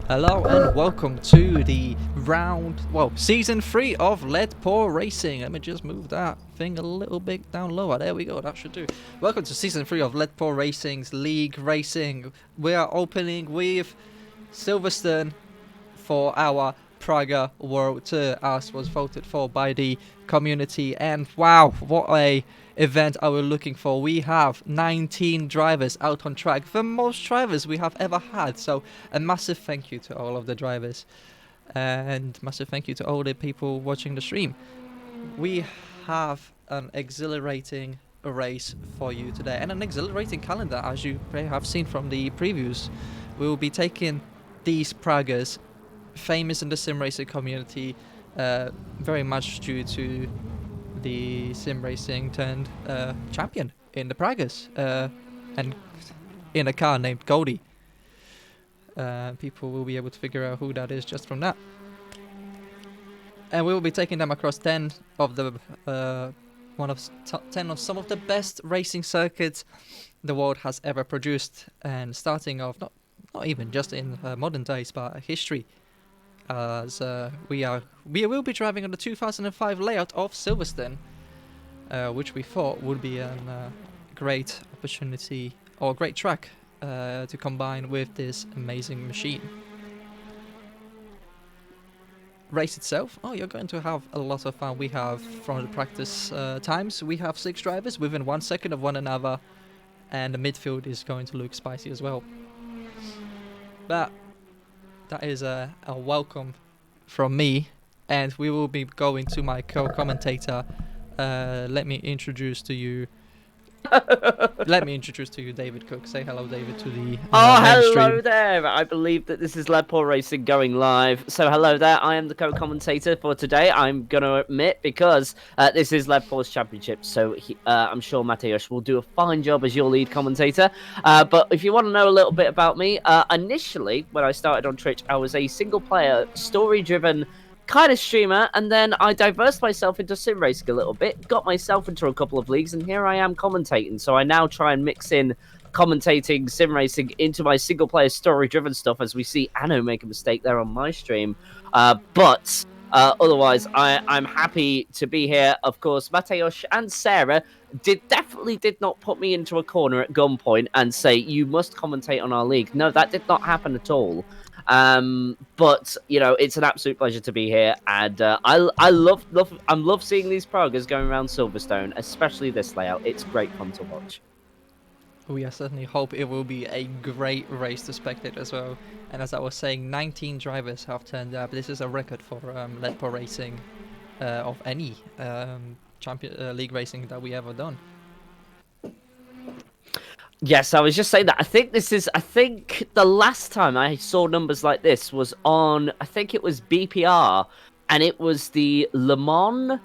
Hello and welcome to the season 3 of Lead Pour Racing. Let me just move that thing a little bit down lower. There we go, that should do. Welcome to season 3 of Lead Pour Racing's League Racing. We are opening with Silverstone for our Praga World Tour, as was voted for by the community. And wow, what a event are we looking for. We have 19 drivers out on track, the most drivers we have ever had. So a massive thank you to all of the drivers, and massive thank you to all the people watching the stream. We have an exhilarating race for you today, and an exhilarating calendar, as you may have seen from the previews. We will be taking these Pragas, famous in the sim racing community, very much due to the sim racing turned champion in the Pragas, and in a car named Goldie. People will be able to figure out who that is just from that. And we will be taking them across 10 of the 10 of some of the best racing circuits the world has ever produced, and starting off not even just in modern days, but history. As we will be driving on the 2005 layout of Silverstone, which we thought would be a great opportunity or a great track to combine with this amazing machine. Race itself, you're going to have a lot of fun. We have, from the practice times, we have 6 drivers within 1 second of one another, and the midfield is going to look spicy as well. But that is a welcome from me, and we will be going to my co-commentator. Let me introduce to you David Cook. Say hello, David, to the hello there. I believe that this is Lead Pour Racing going live. So hello there. I am the co-commentator for today. I'm going to admit, because this is Lead Pour's championship, so I'm sure Mateusz will do a fine job as your lead commentator. But if you want to know a little bit about me, initially, when I started on Twitch, I was a single-player, story-driven kind of streamer, and then I diversified myself into sim racing a little bit, got myself into a couple of leagues, and here I am commentating. So I now try and mix in commentating sim racing into my single player story driven stuff, as we see Anno make a mistake there on my stream. But otherwise, I'm happy to be here. Of course, Mateusz and Sarah definitely did not put me into a corner at gunpoint and say, you must commentate on our league. No, that did not happen at all. But you know, it's an absolute pleasure to be here, and I love seeing these Pragas going around Silverstone, especially this layout. It's great fun to watch. We certainly hope it will be a great race to spectate as well. And as I was saying, 19 drivers have turned up. This is a record for Lead Pour Racing of any champion league racing that we ever done. Yes, I was just saying that. I think the last time I saw numbers like this was on, I think it was BPR, and it was the Le Mans.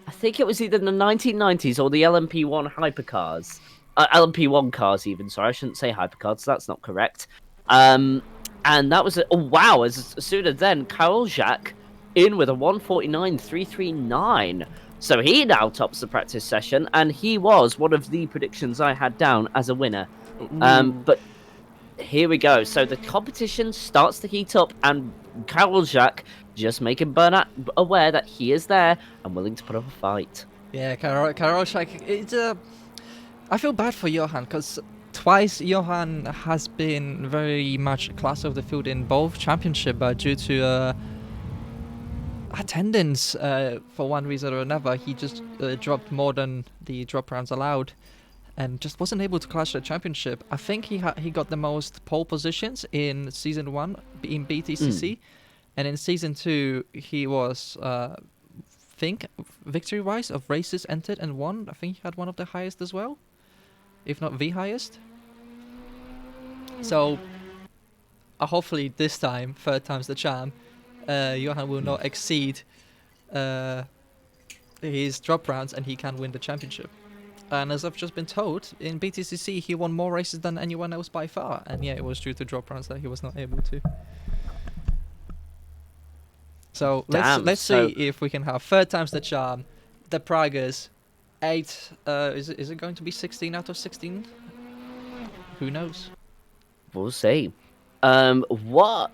I think it was either the 1990s or the LMP1 hypercars. LMP1 cars even, sorry, I shouldn't say hypercars, that's not correct. And that was, as soon as then, Karol Jacques in with a 149.339. So he now tops the practice session, and he was one of the predictions I had down as a winner. But here we go. So the competition starts to heat up, and Karol Jacques just making Bernat aware that he is there and willing to put up a fight. Yeah, Karol Jacques, I feel bad for Johan, because twice Johan has been very much class of the field in both championship, but due to attendance, for one reason or another, he just dropped more than the drop rounds allowed, and just wasn't able to clash the championship. I think he got the most pole positions in season 1 in BTCC, and in season 2 he was, think victory-wise of races entered and won, I think he had one of the highest as well, if not the highest. So hopefully this time, third time's the charm, Johan will not exceed his drop rounds, and he can win the championship. And as I've just been told, in BTCC he won more races than anyone else by far, and yeah, it was due to drop rounds that he was not able to. So let's see if we can have third time's the charm. The Pragas, 8. Is it going to be 16 out of 16? Who knows? We'll see. Well,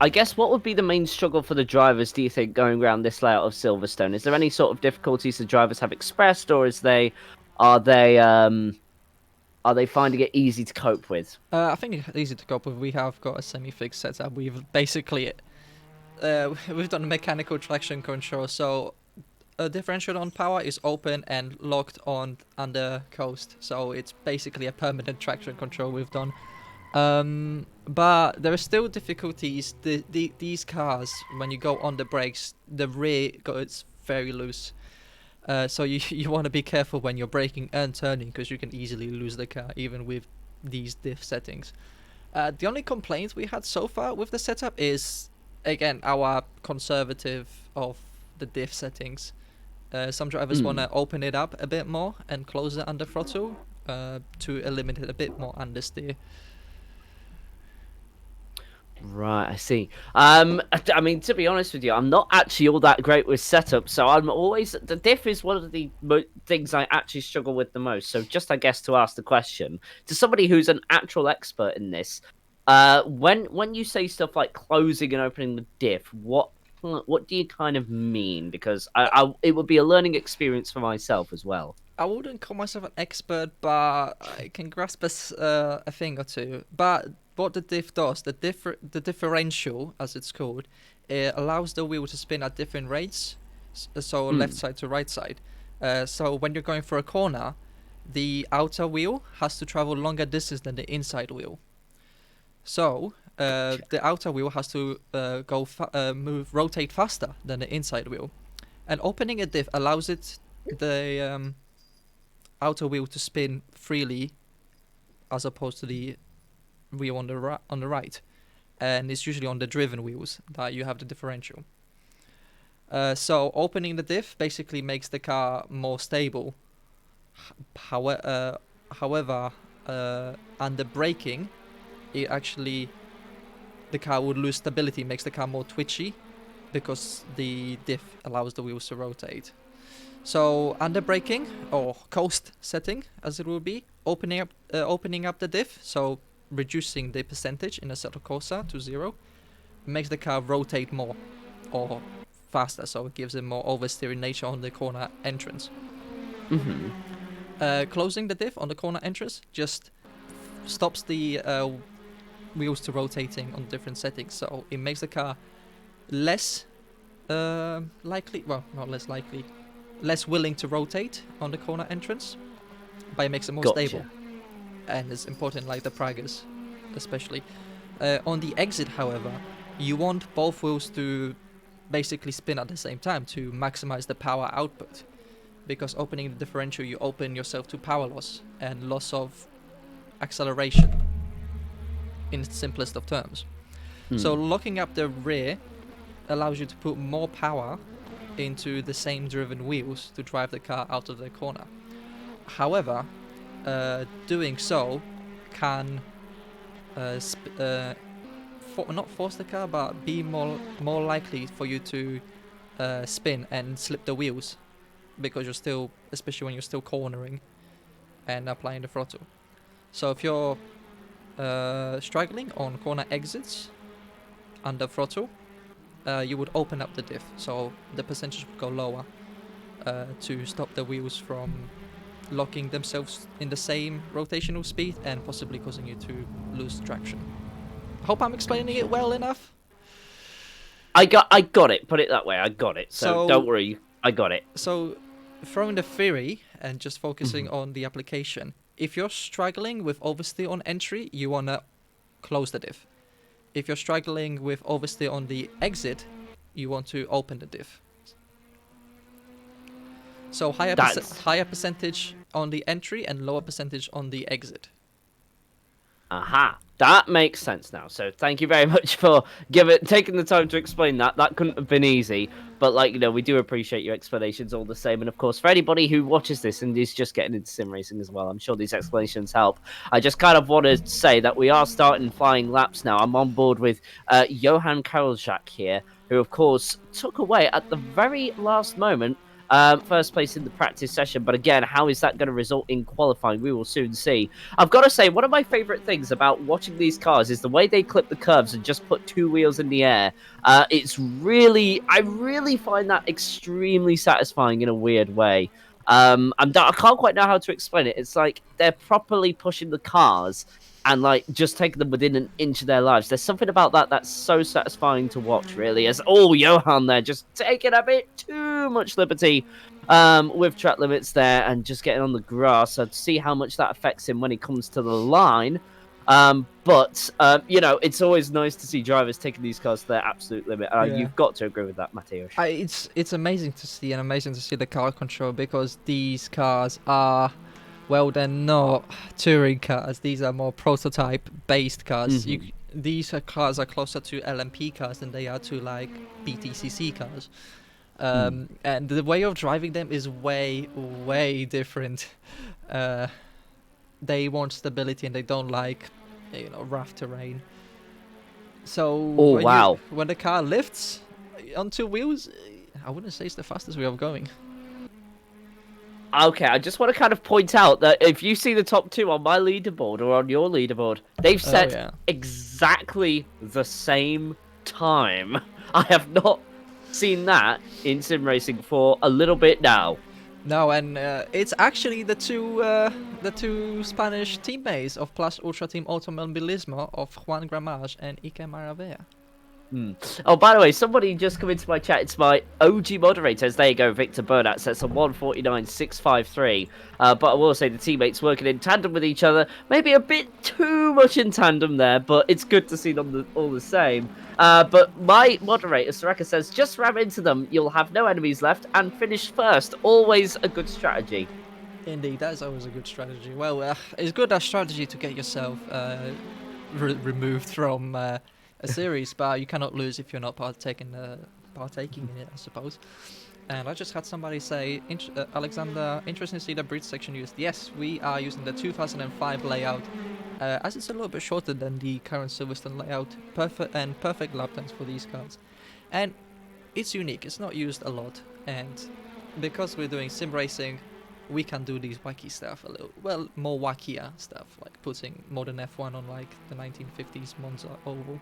I guess what would be the main struggle for the drivers, do you think, going around this layout of Silverstone? Is there any sort of difficulties the drivers have expressed, or are they are they finding it easy to cope with? I think it's easy to cope with. We have got a semi-fixed setup. We've basically we've done mechanical traction control, so a differential on power is open and locked on under coast, so it's basically a permanent traction control we've done. But there are still difficulties. These cars, when you go on the brakes, the rear goes very loose. So you want to be careful when you're braking and turning, because you can easily lose the car even with these diff settings. The only complaint we had so far with the setup is, again, our conservative of the diff settings. Some drivers want to open it up a bit more and close it under throttle to eliminate a bit more understeer. Right, I see. I mean, to be honest with you, I'm not actually all that great with setup, so the diff is one of the things I actually struggle with the most. So, just I guess to ask the question to somebody who's an actual expert in this, when you say stuff like closing and opening the diff, what do you kind of mean? Because it would be a learning experience for myself as well. I wouldn't call myself an expert, but I can grasp a thing or two. But what the diff does, the differential, as it's called, it allows the wheel to spin at different rates, so left side to right side. So when you're going for a corner, the outer wheel has to travel longer distance than the inside wheel. So the outer wheel has to rotate faster than the inside wheel, and opening a diff allows the outer wheel to spin freely, as opposed to the wheel on the right, and it's usually on the driven wheels that you have the differential. So opening the diff basically makes the car more stable. However, under braking, the car would lose stability, makes the car more twitchy, because the diff allows the wheels to rotate. So under braking, or coast setting as it will be, opening up the diff, so reducing the percentage in Assetto Corsa to 0, makes the car rotate more or faster, so it gives it more oversteering nature on the corner entrance. Closing the diff on the corner entrance just stops the wheels to rotating on different settings, so it makes the car less likely, well, not less likely, less willing to rotate on the corner entrance, but it makes it more stable. And it's important, like the Pragas, especially. On the exit, however, you want both wheels to basically spin at the same time to maximize the power output, because opening the differential, you open yourself to power loss and loss of acceleration, in its simplest of terms. So locking up the rear allows you to put more power into the same driven wheels to drive the car out of the corner. However, doing so can not force the car, but be more likely for you to spin and slip the wheels, because you're still, especially when you're still cornering and applying the throttle. So if you're struggling on corner exits under throttle, you would open up the diff, so the percentage would go lower to stop the wheels from locking themselves in the same rotational speed and possibly causing you to lose traction. Hope I'm explaining it well enough. I got it. Put it that way. I got it. So don't worry. I got it. So, throwing the theory and just focusing on the application. If you're struggling with oversteer on entry, you wanna close the diff. If you're struggling with oversteer on the exit, you want to open the diff. So higher percentage on the entry and lower percentage on the exit. Aha, that makes sense now. So thank you very much for taking the time to explain that. That couldn't have been easy, but we do appreciate your explanations all the same. And of course, for anybody who watches this and is just getting into sim racing as well, I'm sure these explanations help. I just kind of want to say that we are starting flying laps now. I'm on board with Johan Karolczak here, who of course took away at the very last moment First place in the practice session, but again, how is that going to result in qualifying? We will soon see. I've got to say, one of my favorite things about watching these cars is the way they clip the curves and just put two wheels in the air. I really find that extremely satisfying in a weird way. I can't quite know how to explain it. It's like they're properly pushing the cars and like just taking them within an inch of their lives. There's something about that that's so satisfying to watch, really. As Johan there just taking a bit too much liberty with track limits there and just getting on the grass. So to see how much that affects him when he comes to the line. It's always nice to see drivers taking these cars to their absolute limit. You've got to agree with that, Mateusz. It's amazing to see, and amazing to see the car control, because these cars are, well, they're not touring cars. These are more prototype-based cars. These cars are closer to LMP cars than they are to like BTCC cars. And the way of driving them is way, way different. They want stability and they don't like, rough terrain. So when the car lifts on two wheels, I wouldn't say it's the fastest way of going. Okay, I just want to kind of point out that if you see the top two on my leaderboard or on your leaderboard, they've set exactly the same time. I have not seen that in sim racing for a little bit now. No, and it's actually the two Spanish teammates of Plus Ultra Team Automobilismo of Juan Gramage and Ike Maravilla. Oh, by the way, somebody just come into my chat. It's my OG moderators. There you go, Victor Bernat sets a 1:49.653. But I will say the teammates working in tandem with each other. Maybe a bit too much in tandem there, but it's good to see them all the same. But my moderator, Soraka, says, just ram into them. You'll have no enemies left and finish first. Always a good strategy. Indeed, that's always a good strategy. Well, it's good as strategy to get yourself removed from a series, but you cannot lose if you're not partaking in it, I suppose. And I just had somebody say, Alexander, interesting to see the bridge section used. Yes, we are using the 2005 layout, as it's a little bit shorter than the current Silverstone layout. Perfect lap times for these cars. And it's unique, it's not used a lot. And because we're doing sim racing, we can do these wacky stuff more wackier stuff, like putting modern F1 on like the 1950s Monza oval.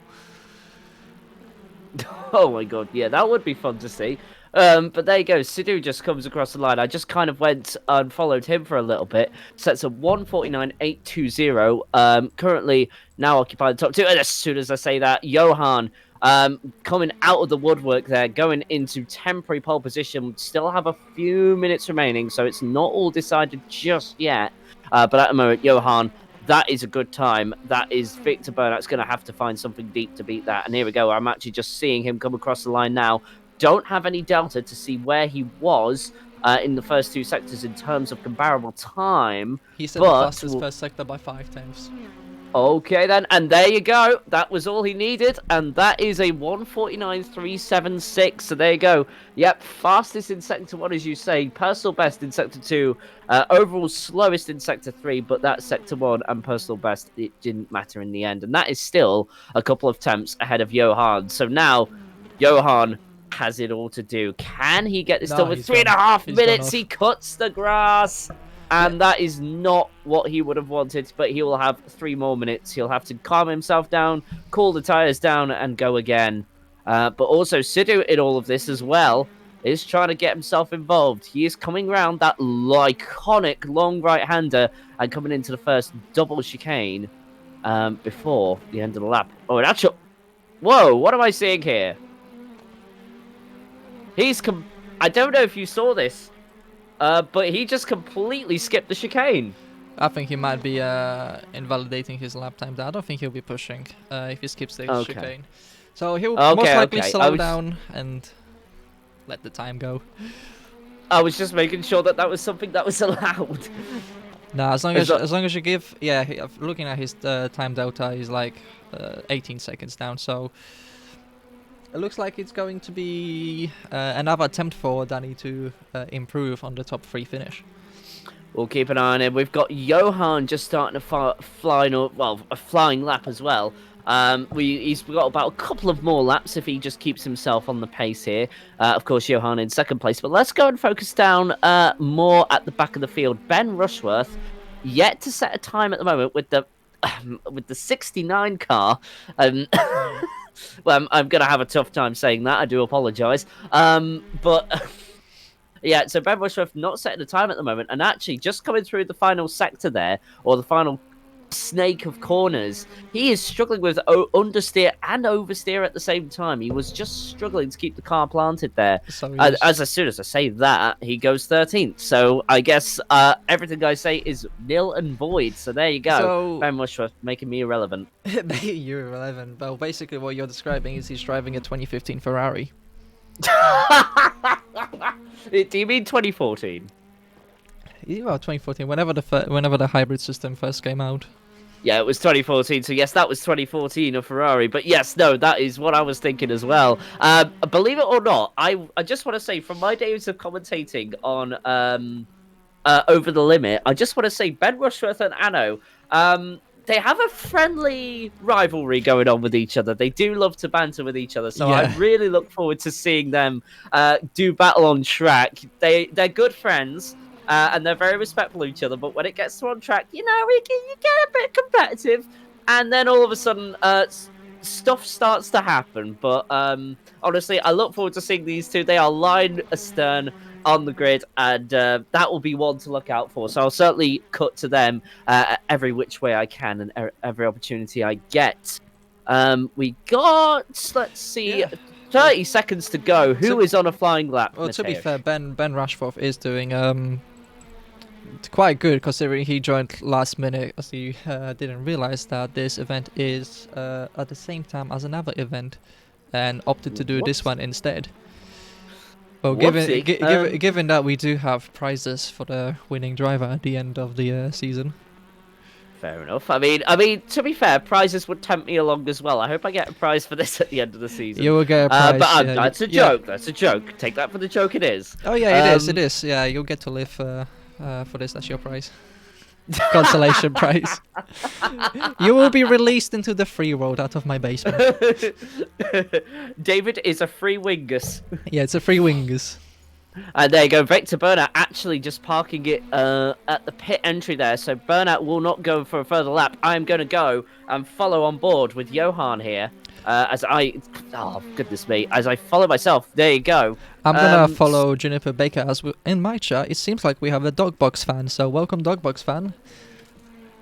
Oh my god, yeah, that would be fun to see. But there you go, Sidhu just comes across the line. I just kind of went and followed him for a little bit. Sets a 1:49.820. Currently now occupying the top two. And as soon as I say that, Johan coming out of the woodwork there, going into temporary pole position. Still have a few minutes remaining, so it's not all decided just yet. But at the moment, Johan, that is a good time. That is Victor Bernat's going to have to find something deep to beat that. And here we go. I'm actually just seeing him come across the line now. Don't have any delta to see where he was in the first two sectors in terms of comparable time. He said the fastest first sector by 5/10. Okay then, and there you go. That was all he needed, and that is a 1:49.376. So there you go. Yep, fastest in sector 1, as you say. Personal best in sector 2. Overall slowest in sector 3, but that sector 1 and personal best, it didn't matter in the end. And that is still a couple of temps ahead of Johan. So now, Johan has it all to do. Can he get this done with 3.5 minutes? He cuts the grass. And that is not what he would have wanted, but he will have 3 more minutes. He'll have to calm himself down, cool the tyres down, and go again. But also, Sidhu in all of this as well is trying to get himself involved. He is coming round that iconic long right-hander and coming into the first double chicane before the end of the lap. Oh, and actually... Whoa, what am I seeing here? I don't know if you saw this. But he just completely skipped the chicane. I think he might be invalidating his lap time. I don't think he'll be pushing if he skips the chicane. So he'll most likely slow down and let the time go. I was just making sure that that was something that was allowed. No, as long as you give, looking at his time delta, he's like 18 seconds down. So it looks like it's going to be another attempt for Danny to improve on the top 3 finish. We'll keep an eye on him. We've got Johan just starting a flying lap as well. He's got about a couple of more laps if he just keeps himself on the pace here. Of course, Johan in second place. But let's go and focus down more at the back of the field. Ben Rushworth, yet to set a time at the moment with the 69 car. Well, I'm going to have a tough time saying that. I do apologise. But yeah, so Ben Rushworth not setting a time at the moment, and actually just coming through the final sector there, or the final snake of corners, he is struggling with understeer and oversteer at the same time. He was just struggling to keep the car planted there. So As soon as I say that, he goes 13th. So I guess everything I say is nil and void. So there you go. So Ben Rushworth making me irrelevant. you're 11. Well, basically what you're describing is he's driving a 2015 Ferrari. Do you mean 2014? Yeah, well, 2014. Whenever the hybrid system first came out. Yeah, it was 2014. So yes, that was 2014 of Ferrari. But yes, no, that is what I was thinking as well. Believe it or not, I just want to say from my days of commentating on Over the Limit, I just want to say Ben Rushworth and Anno, they have a friendly rivalry going on with each other. They do love to banter with each other. So yeah. I really look forward to seeing them do battle on track. They're good friends. And they're very respectful of each other, but when it gets to on track, you get a bit competitive, and then all of a sudden, stuff starts to happen. But honestly, I look forward to seeing these two. They are line astern on the grid, and that will be one to look out for. So I'll certainly cut to them every which way I can and every opportunity I get. We got, let's see. Yeah. 30 seconds to go. Who is on a flying lap? Well, Mateusz? To be fair, Ben Rushworth is doing quite good considering he joined last minute, as he didn't realize that this event is at the same time as another event, and opted to do this one instead. Well, given that we do have prizes for the winning driver at the end of the season. Fair enough. I mean, to be fair, prizes would tempt me along as well. I hope I get a prize for this at the end of the season. You will get a prize. But that's a joke. That's a joke. Take that for the joke it is. Oh yeah, it is. Yeah, you'll get to live for this. That's your prize. Consolation prize. You will be released into the free world out of my basement. David is a free wingus. Yeah, it's a free wingus. And there you go, Victor Bernat actually just parking it at the pit entry there. So Bernat will not go for a further lap. I'm going to go and follow on board with Johan here. Oh, goodness me. As I follow myself. There you go. I'm going to follow Juniper Baker. In my chat, it seems like we have a Dogbox fan. So welcome, Dogbox fan.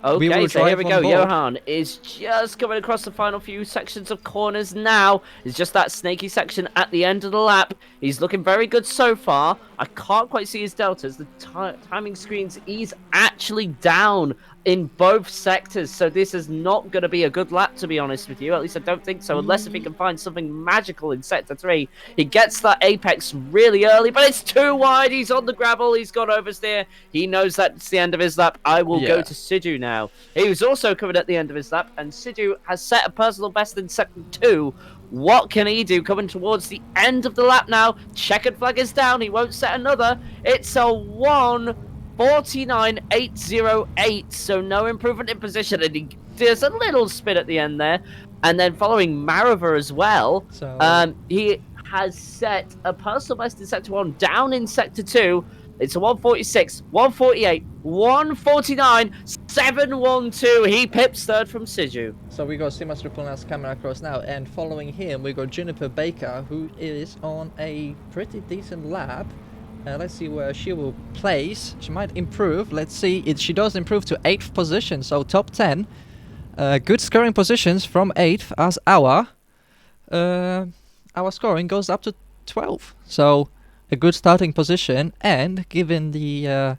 Okay, so here we go. Johan is just coming across the final few sections of corners now. It's just that snaky section at the end of the lap. He's looking very good so far. I can't quite see his deltas. The timing screens, he's actually down in both sectors. So this is not going to be a good lap, to be honest with you. At least I don't think so, unless if he can find something magical in sector 3. He gets that apex really early, but it's too wide. He's on the gravel. He's got oversteer. He knows that's the end of his lap. I will go to Sidhu now. He was also coming at the end of his lap, and Sidhu has set a personal best in sector 2. What can he do coming towards the end of the lap now? Checkered flag is down. He won't set another. It's a 1:49.808, so no improvement in position, and he does a little spin at the end there. And then following Marova as well, he has set a personal best in sector 1, down in sector 2. It's a 1:46, 1:48, 1:49, 7:12. He pips third from Sidhu. So we got Simas Rupulna's camera across now, and following him we got Juniper Baker, who is on a pretty decent lap. Let's see where she will place. She might improve. Let's see. She does improve to 8th position, so top 10. Good scoring positions from 8th as our scoring goes up to 12. So a good starting position, and given the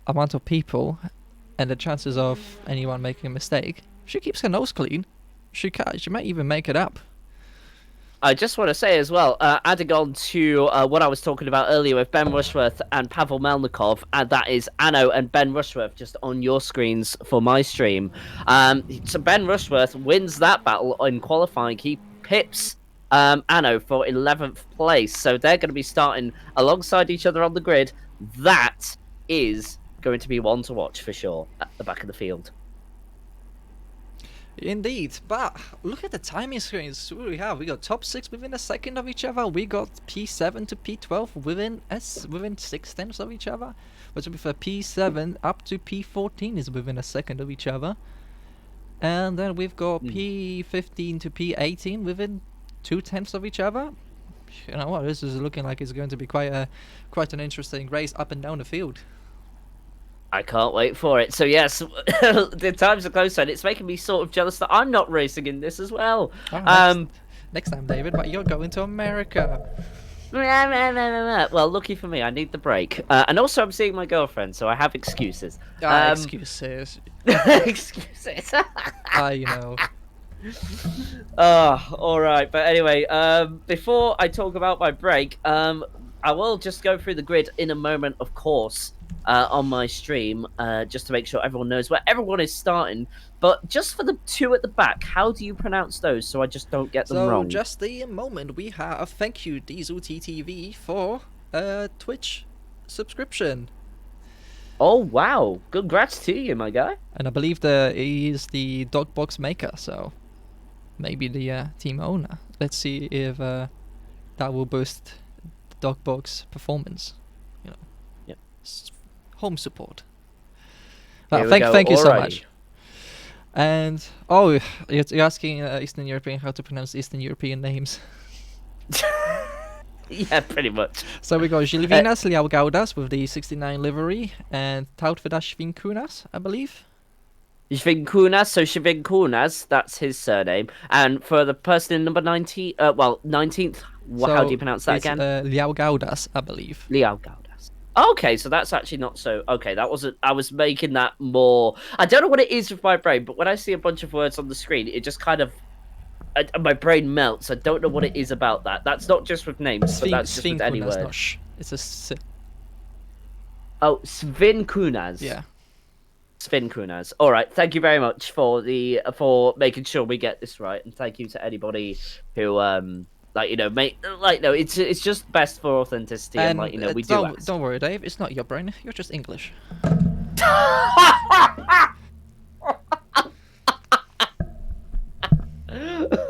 amount of people and the chances of anyone making a mistake, she keeps her nose clean. She might even make it up. I just want to say as well, adding on to what I was talking about earlier with Ben Rushworth and Pavel Melnikov, and that is Anno and Ben Rushworth just on your screens for my stream. So Ben Rushworth wins that battle in qualifying. He pips Anno for 11th place. So they're going to be starting alongside each other on the grid. That is going to be one to watch for sure at the back of the field. Indeed, but look at the timing screens we have. We got top 6 within a second of each other. We got P7 to P12 within 6 tenths of each other. But to be fair, P7 up to P14 is within a second of each other. And then we've got P15 to P18 within 2 tenths of each other. You know what? This is looking like it's going to be quite an interesting race up and down the field. I can't wait for it. So yes, the times are close, and it's making me sort of jealous that I'm not racing in this as well. Oh, next time, David, but you're going to America. Well, lucky for me, I need the break, and also I'm seeing my girlfriend, so I have excuses. Excuses. Excuses. You know. Oh, all right. But anyway, before I talk about my break, I will just go through the grid in a moment, of course. On my stream, just to make sure everyone knows where everyone is starting. But just for the 2 at the back, how do you pronounce those so I just don't get them wrong? So just the moment we have, thank you Diesel TTV for Twitch subscription. Oh wow, congrats to you, my guy. And I believe he is the dog box maker, so maybe the team owner. Let's see if that will boost the dog box performance. You know. Yep. Home support. Thank you so much. And you're asking Eastern European how to pronounce Eastern European names. Yeah, pretty much. So we got Žilvinas Liaugaudas with the 69 livery and Tautvedas Švinkunas, I believe. Švinkunas, so Švinkunas, that's his surname. And for the person in number 90, 19th, how do you pronounce that again? Liaugaudas, I believe. Liaugaudas. Okay, so that's actually not so... Okay, that wasn't... I was making that more... I don't know what it is with my brain, but when I see a bunch of words on the screen, it just kind of... my brain melts. I don't know what it is about that. That's not just with names, but that's just with any word. It's a s. Oh, Švinkunas. Yeah. Švinkunas. All right. Thank you very much for making sure we get this right, and thank you to anybody who it's just best for authenticity, and we do. Don't worry, Dave. It's not your brain. You're just English.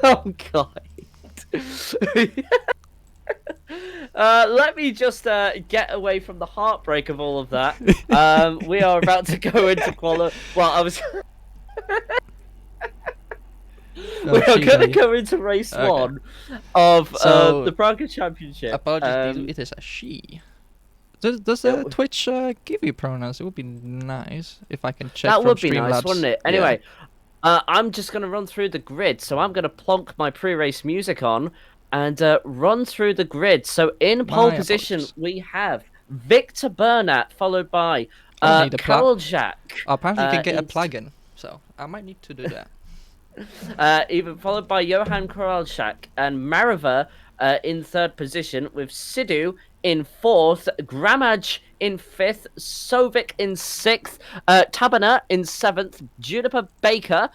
Oh God. Let me just get away from the heartbreak of all of that. We are about to go into qualify. Well, I was. We are going to go into race 1 of the Praga Championship. Apologies, it is a she. Does Twitch give you pronouns? It would be nice if I can check. That from would be nice, Streamlabs. wouldn't it? Anyway, I'm just going to run through the grid. So I'm going to plonk my pre-race music on and run through the grid. So in pole position, we have Victor Bernat, followed by Karol Jack. Apparently, you can get a plugin, so I might need to do that. Even followed by Johan Koralchak and Mariva in 3rd position, with Sidhu in 4th, Gramaj in 5th, Sovic in 6th, Tabana in 7th, Juniper Baker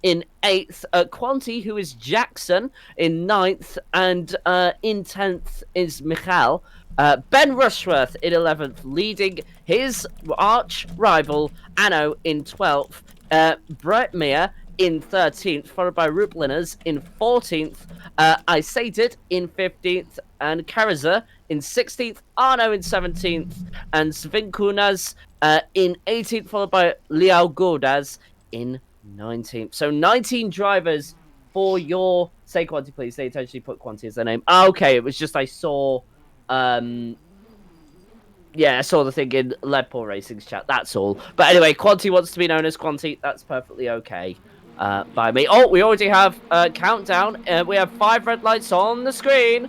in 8th, Quanti, who is Jackson, in 9th, and in 10th is Michal. Ben Rushworth in 11th, leading his arch rival Anno in 12th, Brett Meyer in 13th, followed by Rublinas in 14th, I Sated in 15th, and Karaza in 16th, Arno in 17th, and Svinkunas in 18th, followed by Liao Gordas in 19th. So 19 drivers for your... Say Quanti, please. They intentionally put Quanti as their name. Okay, it was just I saw... Yeah, I saw the thing in Ledpool Racing's chat, that's all. But anyway, Quanti wants to be known as Quanti. That's perfectly okay. By me. Oh, we already have a countdown. We have 5 red lights on the screen.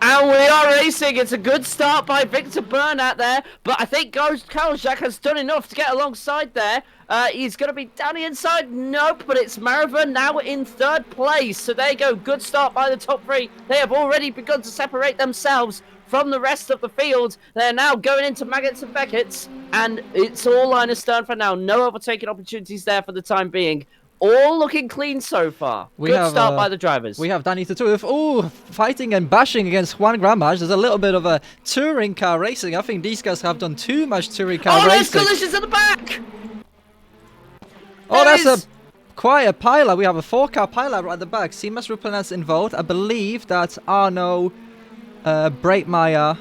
And we are racing. It's a good start by Victor Bernat there. But I think Karol Jack has done enough to get alongside there. He's going to be down the inside. Nope, but it's Mariva now in 3rd place. So there you go. Good start by the top 3. They have already begun to separate themselves from the rest of the field. They're now going into Maggots and Beckett's, and it's all line astern for now. No overtaking opportunities there for the time being. All looking clean so far. Good start by the drivers. We have Danny Tatu fighting and bashing against Juan Gramaj. There's a little bit of a touring car racing. I think these guys have done too much touring car racing. Oh, there's collisions at the back! Oh, that's a quite a pileup. We have a 4-car pileup right at the back. Seamus Ruppelnats involved. I believe that's Arno, Breitmeyer,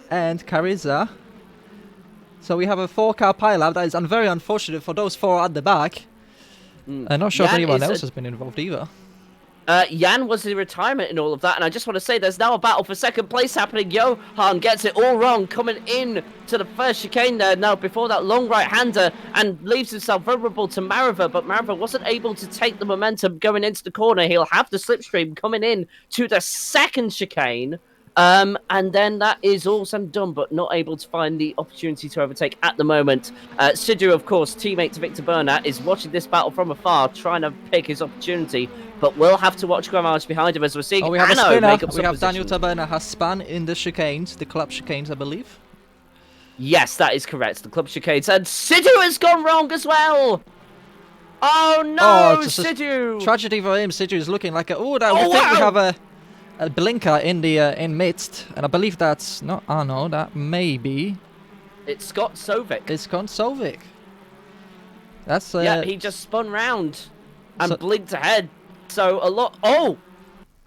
and Cariza. So we have a 4-car pileup. That is very unfortunate for those 4 at the back. I'm not sure if anyone else has been involved either. Jan was in retirement in all of that, and I just want to say there's now a battle for second place happening. Johan gets it all wrong, coming in to the first chicane there now before that long right-hander, and leaves himself vulnerable to Mareva, but Mareva wasn't able to take the momentum going into the corner. He'll have the slipstream coming in to the second chicane. And then that is all said and done, but not able to find the opportunity to overtake at the moment. Sidhu, of course, teammate to Victor Bernat, is watching this battle from afar, trying to pick his opportunity, but we'll have to watch Gramarch behind him as we're seeing. We have Anno a spinner. make up We have position. Daniel Taberna has spun in the chicanes, the club chicanes, I believe. Yes, that is correct. The club chicanes, and Sidhu has gone wrong as well. Oh no, Sidhu! Tragedy for him. Sidhu is looking like a. We have a blinker in the in midst, and I believe that's not Arno. That may be. It's Scott Sovic. It's Scott Sovic. That's yeah. He just spun round and blinked ahead. So a lot. Oh,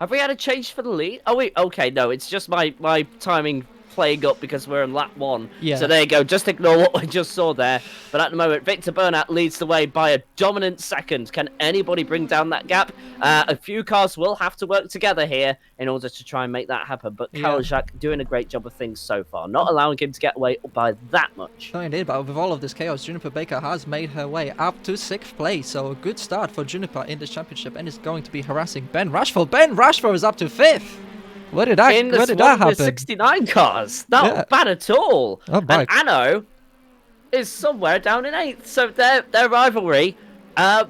have we had a change for the lead? Oh wait. Okay, no. It's just my timing playing up because we're in lap 1. Yeah. So there you go. Just ignore what we just saw there. But at the moment, Victor Bernat leads the way by a dominant second. Can anybody bring down that gap? A few cars will have to work together here in order to try and make that happen. But Kalajak doing a great job of things so far, not allowing him to get away by that much. No, indeed. But with all of this chaos, Juniper Baker has made her way up to 6th place. So a good start for Juniper in this championship, and is going to be harassing Ben Rashford. Ben Rashford is up to 5th. Where did that happen? With 69 cars. Not bad at all. And Anno is somewhere down in 8th. So their rivalry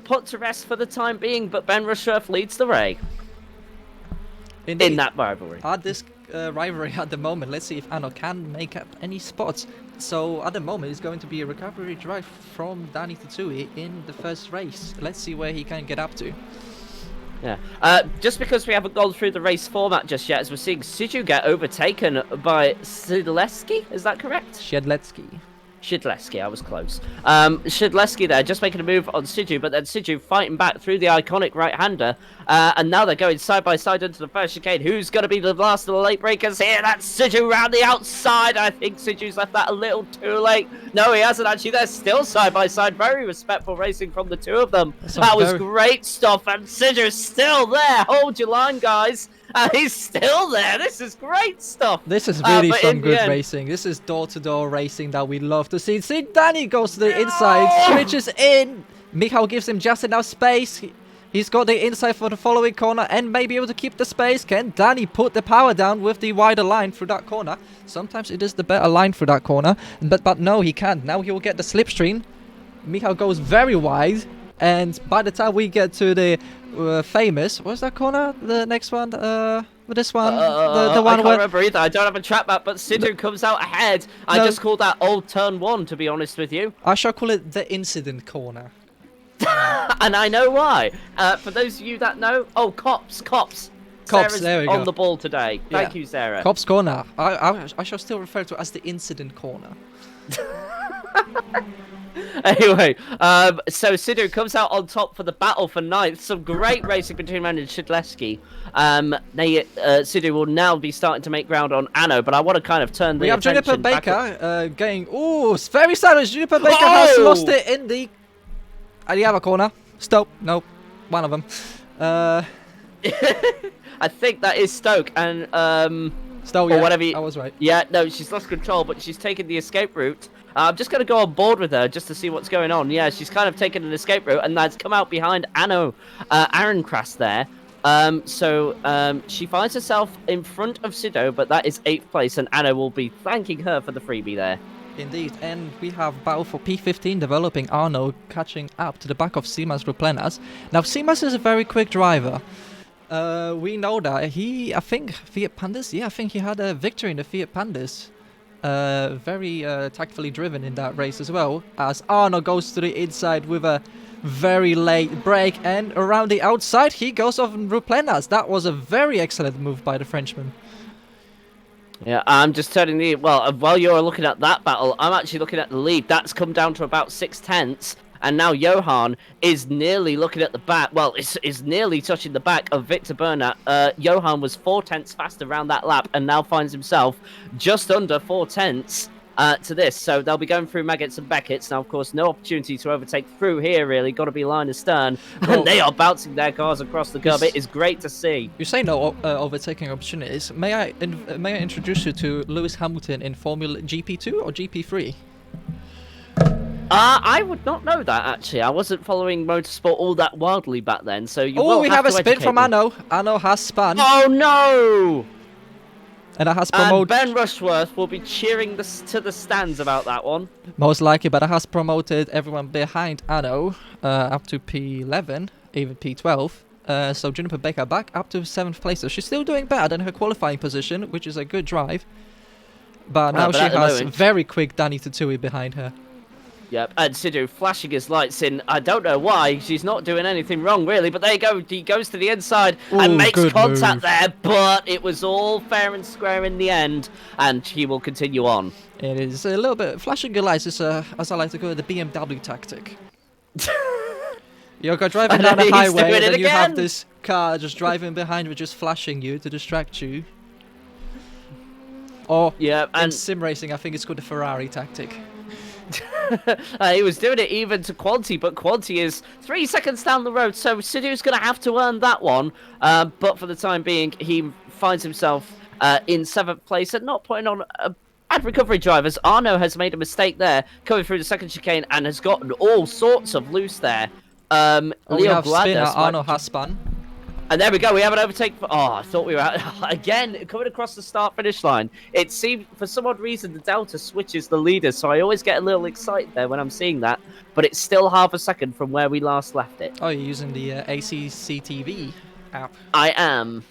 put to rest for the time being, but Ben Rushworth leads the race. Indeed. In that rivalry. At this rivalry at the moment, let's see if Anno can make up any spots. So at the moment, it's going to be a recovery drive from Danny Tatsui in the first race. Let's see where he can get up to. Yeah. Just because we haven't gone through the race format just yet, as we're seeing Sidhu get overtaken by Sidleski, is that correct? Shidleski, I was close. Shidleski there, just making a move on Sidhu, but then Sidhu fighting back through the iconic right-hander. And now they're going side by side into the first chicane. Who's going to be the last of the late breakers here? That's Sidhu round the outside. I think Sidhu's left that a little too late. No, he hasn't actually. They're still side by side. Very respectful racing from the two of them. That was great stuff. And Sidhu's still there. Hold your line, guys. He's still there. This is great stuff. This is really some good racing. This is door-to-door racing that we love to see. See, Danny goes to the inside, switches in. Michał gives him just enough space. He's got the inside for the following corner and may be able to keep the space. Can Danny put the power down with the wider line through that corner? Sometimes it is the better line through that corner, but no, he can't. Now he will get the slipstream. Michał goes very wide, and by the time we get to the famous, what's that corner? The next one? This one? The one I can't remember either. I don't have a track map, but Sidhu comes out ahead. I just called that old turn 1, to be honest with you. I shall call it the incident corner. And I know why. For those of you that know, cops. Sarah's there we go. On the ball today. Thank you, Sarah. Cops corner. I shall still refer to it as the incident corner. Anyway, so Sidhu comes out on top for the battle for 9th. Some great racing between Ren and Shidleski. Sidhu will now be starting to make ground on Anno, but I want to kind of turn the attention back. We have Juniper Baker going. Ooh, it's very savage. Juniper Baker has lost it in the other corner. Stoke. Nope. One of them. I think that is Stoke and Stoke. Or whatever. I was right. Yeah, no, she's lost control, but she's taken the escape route. I'm just going to go on board with her just to see what's going on. Yeah, she's kind of taken an escape route, and that's come out behind Aaron Kras there. So she finds herself in front of Sidhu, but that is 8th place, and Anna will be thanking her for the freebie there. Indeed, and we have battle for P15 developing. Arno catching up to the back of Simas Ruplenas. Now, Simas is a very quick driver. We know that. I think Fiat Pandas, I think he had a victory in the Fiat Pandas. Very tactfully driven in that race as well, as Arno goes to the inside with a very late break, and around the outside he goes off Ruplenas. That was a very excellent move by the Frenchman. Yeah, I'm just turning the... Well, while you're looking at that battle, I'm actually looking at the lead. That's come down to about 6/10. And now Johan is nearly looking at the back. Well, is nearly touching the back of Victor Bernat. Johan was 4/10 faster around that lap and now finds himself just under 4/10 to this. So they'll be going through Maggots and Beckett's. Now, of course, no opportunity to overtake through here, really. Got to be line astern. Well, and they are bouncing their cars across the curb. It is great to see. You say no overtaking opportunities. May I introduce you to Lewis Hamilton in Formula GP2 or GP3? I would not know that, actually. I wasn't following motorsport all that wildly back then, so you will we have have a to spin educate from me. Anno. Anno has spun. Oh, no! And it has And promoted... Ben Rushworth will be cheering to the stands about that one. Most likely, but it has promoted everyone behind Anno up to P11, even P12. So Juniper Baker back up to 7th place. So she's still doing better than her qualifying position, which is a good drive. But now but she at the has moment- very quick Danny Tatui behind her. Yep, and Sidhu flashing his lights in. I don't know why. She's not doing anything wrong, really. But there you go. He goes to the inside and Ooh, makes good contact move. there. But it was all fair and square in the end. And he will continue on. It is a little bit... Flashing your lights is, as I like to call it, the BMW tactic. You're driving down the He's highway doing and it then you have again. this car just driving behind you, just flashing you to distract you. Or Yeah, in and sim racing, I think it's called the Ferrari tactic. he was doing it even to Quanti, but Quanti is 3 seconds down the road, so Sidhu's going to have to earn that one. But for the time being, he finds himself in 7th place and not putting on bad recovery drivers. Arno has made a mistake there, coming through the second chicane, and has gotten all sorts of loose there. We Leo have spinner, Guadas Arno has spun. And there we go, we have an overtake. Oh, I thought we were out. Again, coming across the start-finish line. It seemed, for some odd reason, the Delta switches the leaders, so I always get a little excited there when I'm seeing that. But it's still half a second from where we last left it. Oh, you're using the ACCTV app. I am.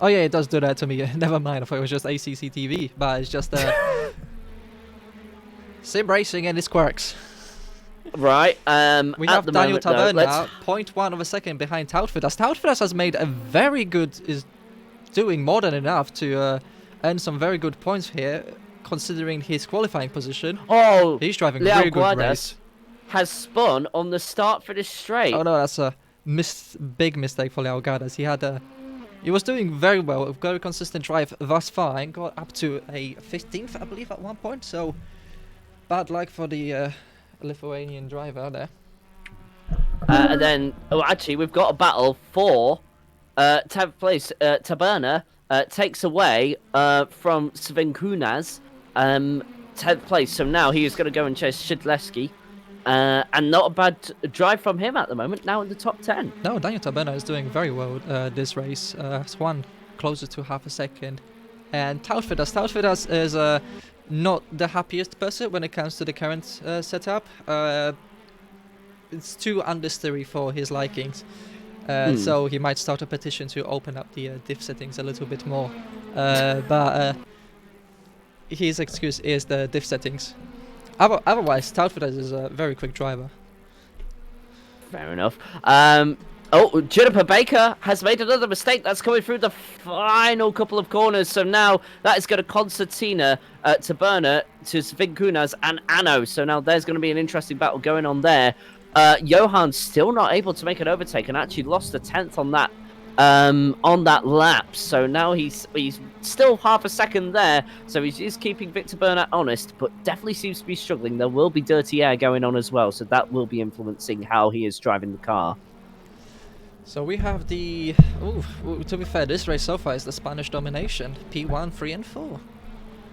Oh yeah, it does do that to me. Never mind, I thought it was just ACCTV, but it's just sim racing and its quirks. Right, We at have the Daniel moment, though, Taverna, 0.1 of a second behind Tautfidas. Tautfidas has made a very good, is doing more than enough to earn some very good points here, considering his qualifying position. Oh, He's driving a Leo really good Guadas race. has spun on the start-finish straight. Oh no, that's a big mistake for Leo Guadas. He was doing very well, a very consistent drive thus far, and got up to a 15th, I believe, at one point. So bad luck for the Lithuanian driver there. And then, actually, we've got a battle for 10th place. Taberna takes away from Svenkunas 10th place. So now he is going to go and chase Shidleski. And not a bad drive from him at the moment, now in the top 10. No, Daniel Taberna is doing very well this race. Has won closer to half a second. And Tautfidas is not the happiest person when it comes to the current setup. It's too understeery for his likings. So he might start a petition to open up the diff settings a little bit more. But his excuse is the diff settings. Otherwise, Tautfidas is a very quick driver. Fair enough. Juniper Baker has made another mistake. That's coming through the final couple of corners. So now that is going to concertina to Berner, to Svinkunas and Anno. So now there's going to be an interesting battle going on there. Johan's still not able to make an overtake and actually lost a 10th on that lap. So now he's still half a second there. So he's keeping Victor Bernat honest, but definitely seems to be struggling. There will be dirty air going on as well. So that will be influencing how he is driving the car. So we have the... to be fair, this race so far is the Spanish domination. P1, 3 and 4.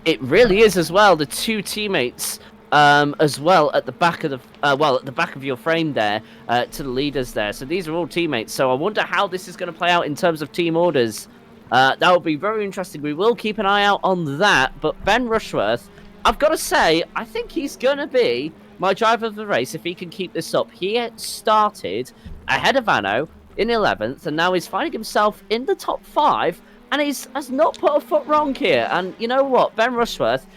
It really is as well. The two teammates as well at the back of the... at the back of your frame there to the leaders there. So these are all teammates. So I wonder how this is going to play out in terms of team orders. That will be very interesting. We will keep an eye out on that. But Ben Rushworth, I've got to say, I think he's going to be my driver of the race if he can keep this up. He started ahead of Anno in 11th, and now he's finding himself in the top 5, and has not put a foot wrong here. And you know what? Ben Rushworth,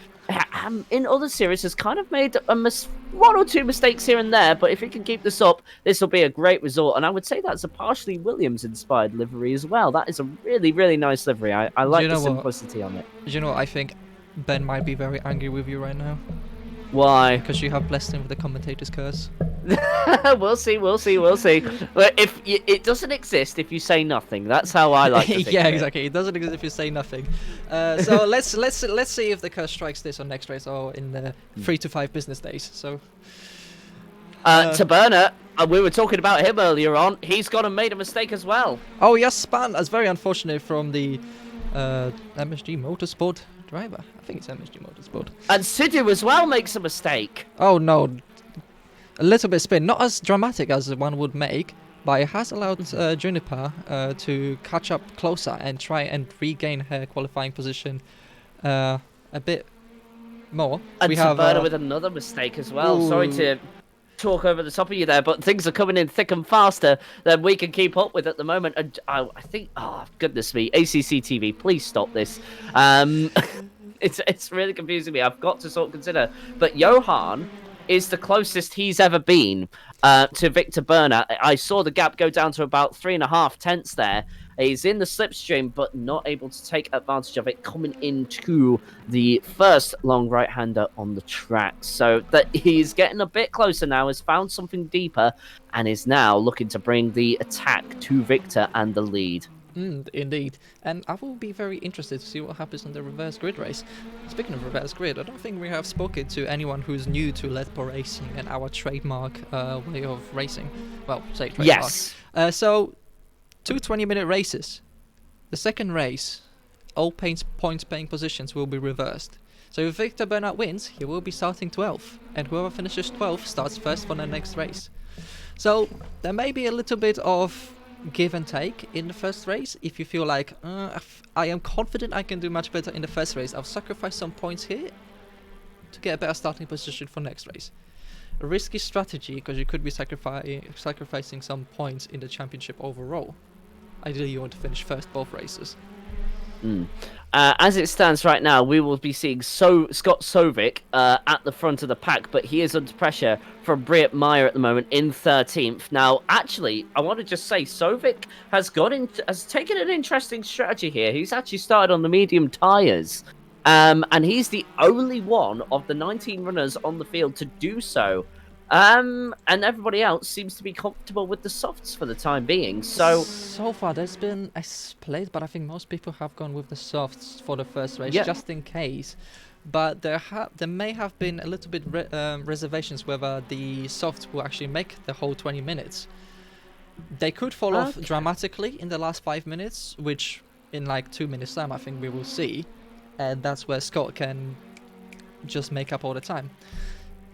in other series, has kind of made one or two mistakes here and there, but if he can keep this up, this will be a great result. And I would say that's a partially Williams-inspired livery as well. That is a really, really nice livery. I like the simplicity on it. You know, I think Ben might be very angry with you right now. Why? Because you have blessed him with the commentator's curse. We'll see. But it doesn't exist if you say nothing. That's how I like to think Yeah, of it. exactly. It doesn't exist if you say nothing. So let's see if the curse strikes this on next race or in 3 to 5 business days. So. Taberna, we were talking about him earlier on. He's gone and made a mistake as well. Oh yes, span. That's very unfortunate from the MSG Motorsport driver. I think it's MSG Motorsport. And Sidhu as well makes a mistake. Oh no, a little bit spin. Not as dramatic as one would make, but it has allowed Juniper to catch up closer and try and regain her qualifying position a bit more. And we Taberna have with another mistake as well. Ooh. Sorry to talk over the top of you there, but things are coming in thick and faster than we can keep up with at the moment. And I think, oh goodness me, ACC TV, please stop this. It's really confusing me. I've got to sort of consider. But Johan is the closest he's ever been to Victor Berner. I saw the gap go down to about 3.5 tenths there. He's in the slipstream, but not able to take advantage of it, coming into the first long right-hander on the track. So that he's getting a bit closer now, has found something deeper, and is now looking to bring the attack to Victor and the lead. Indeed, and I will be very interested to see what happens in the reverse grid race. Speaking of reverse grid, I don't think we have spoken to anyone who's new to Ledpo Racing and our trademark way of racing. Well, say trademark. Yes. So, 2 20-minute races. The second race, all points-paying positions will be reversed. So if Victor Bernard wins, he will be starting 12th, and whoever finishes 12th starts first for the next race. So there may be a little bit of give and take in the first race. If you feel like, I am confident I can do much better in the first race, I'll sacrifice some points here to get a better starting position for next race. A risky strategy, because you could be sacrificing some points in the championship overall. Ideally, you want to finish first both races. As it stands right now, we will be seeing Scott Sovic at the front of the pack, but he is under pressure from Briat Meyer at the moment in 13th. Now, actually, I want to just say Sovic has taken an interesting strategy here. He's actually started on the medium tyres, and he's the only one of the 19 runners on the field to do so. And everybody else seems to be comfortable with the softs for the time being. So far, there's been a split, but I think most people have gone with the softs for the first race, just in case. But there may have been a little bit reservations whether the softs will actually make the whole 20 minutes. They could fall off dramatically in the last 5 minutes, which in like 2 minutes time I think we will see. And that's where Scott can just make up all the time.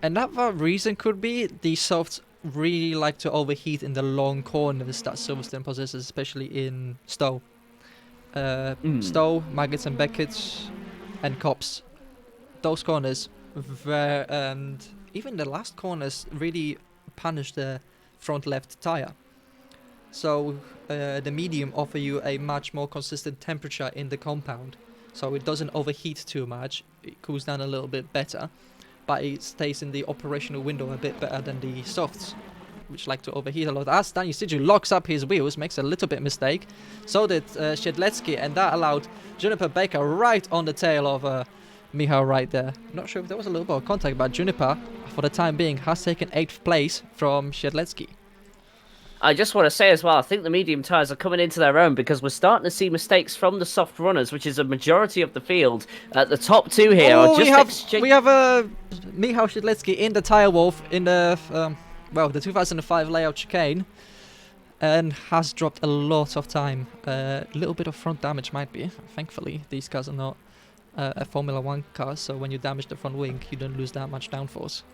Another reason could be the softs really like to overheat in the long corners that Silverstone possesses, especially in Stowe. Stowe, Maggots and Beckett, and Copse. Those corners, and even the last corners really punish the front left tyre. So the medium offer you a much more consistent temperature in the compound. So it doesn't overheat too much, it cools down a little bit better. But it stays in the operational window a bit better than the softs, which like to overheat a lot. As Daniel Sidhu locks up his wheels, makes a little bit mistake. So did Shedletsky, and that allowed Juniper Baker right on the tail of Michał right there. Not sure if there was a little bit of contact, but Juniper, for the time being, has taken 8th place from Shedletsky. I just want to say as well, I think the medium tyres are coming into their own because we're starting to see mistakes from the soft runners, which is a majority of the field. The top two here are just we have Michał Shedletsky in the tyre wolf in the the 2005 layout chicane, and has dropped a lot of time. A little bit of front damage might be. Thankfully, these cars are not a Formula 1 car, so when you damage the front wing, you don't lose that much downforce.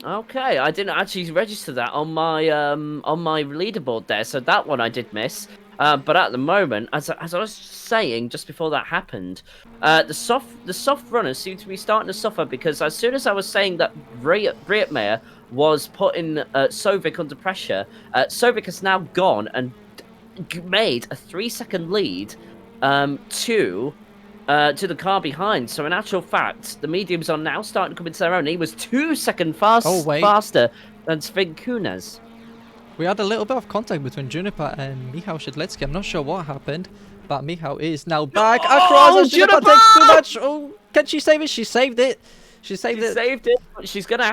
Okay, I didn't actually register that on my leaderboard there, so that one I did miss. But at the moment, as I was saying just before that happened, the soft runners seem to be starting to suffer because as soon as I was saying that Briat Meyer was putting Sovic under pressure, Sovic has now gone and made a 3-second lead to the car behind. So in actual fact, the mediums are now starting to come into their own. He was 2 seconds faster than Sven Kunes. We had a little bit of contact between Juniper and Michał Shedletsky. I'm not sure what happened, but Michał is now back across, and Juniper takes too much. Oh, can she save it? She saved it. She saved She it. saved it, but she's going to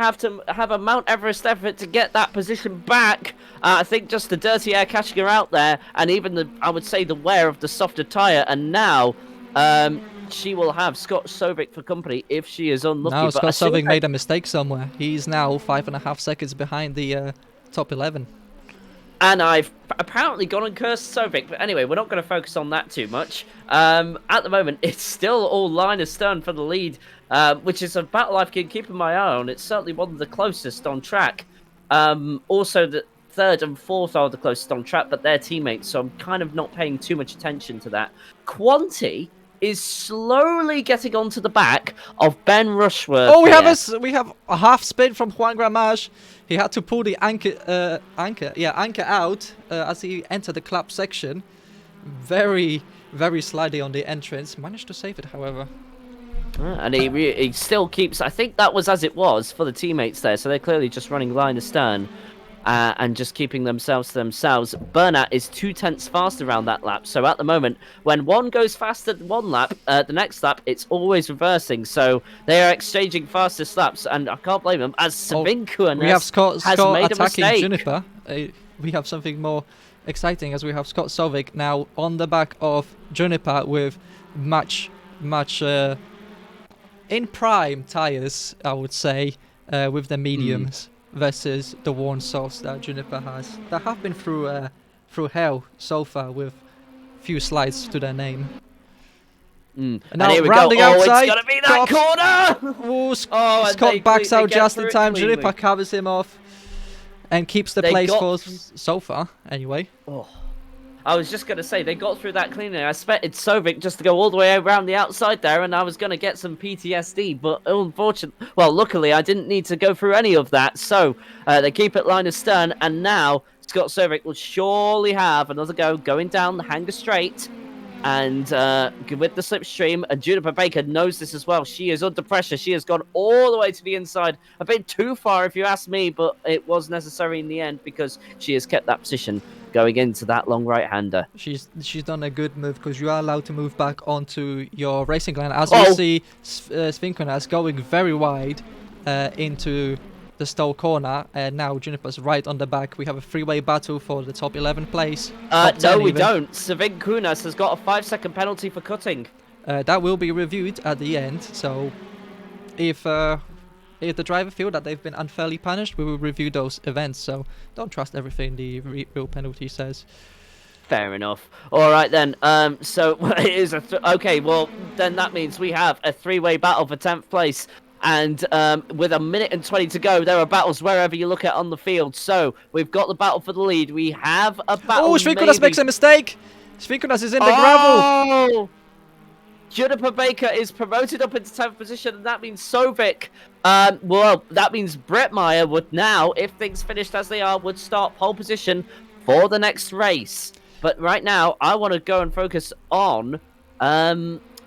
have a Mount Everest effort to get that position back. I think just the dirty air catching her out there, and even I would say the wear of the softer tyre, and now she will have Scott Sovic for company if she is unlucky. Now But Scott as soon Sovic as made a mistake somewhere. He's now 5.5 seconds behind the top 11. And I've apparently gone and cursed Sovic. But anyway, we're not going to focus on that too much. At the moment, it's still all line astern for the lead, which is a battle I've been keeping my eye on. It's certainly one of the closest on track. Also, the third and fourth are the closest on track, but they're teammates, so I'm kind of not paying too much attention to that. Quanti is slowly getting onto the back of Ben Rushworth. Oh, we have a half spin from Juan Gramage. He had to pull the anchor out as he entered the clap section. Very, very slidey on the entrance. Managed to save it, however. And he still keeps. I think that was as it was for the teammates there. So they're clearly just running line astern. And just keeping themselves to themselves. Bernat is 2/10 faster around that lap. So at the moment, when one goes faster than one lap, the next lap, it's always reversing. So they are exchanging fastest laps, and I can't blame them. As Savinkuanes we have Scott has made attacking a mistake. Juniper. We have something more exciting as we have Scott Sovic now on the back of Juniper with much in prime tires, I would say, with the mediums. Versus the worn softs that Juniper has. That have been through hell so far with few slides to their name. And now here we round go. the outside, It's gonna be that corner. Ooh, and Scott backs out get just through in it time. cleanly. Juniper covers him off and keeps the place for so far. Anyway. Oh. I was just going to say, they got through that cleanly. I expected Sovic just to go all the way around the outside there, and I was going to get some PTSD, but unfortunately, well, luckily, I didn't need to go through any of that, so they keep it line astern, and now Scott Sovic will surely have another go going down the hanger straight, and with the slipstream, and Juniper Baker knows this as well. She is under pressure. She has gone all the way to the inside, a bit too far if you ask me, but it was necessary in the end because she has kept that position going into that long right-hander. She's done a good move because you are allowed to move back onto your racing line. As we see Svinkunas going very wide into the Stowe corner, and now Juniper's right on the back. We have a three-way battle for the top 11 place. No, we don't. Svinkunas has got a 5-second penalty for cutting. That will be reviewed at the end, so if the driver feel that they've been unfairly punished, we will review those events, so don't trust everything the real penalty says. Fair enough. All right then. So it is okay. Well, then that means we have a three-way battle for 10th place, and with a minute and 20 to go, there are battles wherever you look at on the field. So we've got the battle for the lead. We have a battle. Oh, Svinkunas makes a mistake. Svinkunas is in the gravel. Juniper Baker is promoted up into 10th position, and that means Sovic. Well, that means Brett Meyer would now, if things finished as they are, would start pole position for the next race. But right now, I want to go and focus on.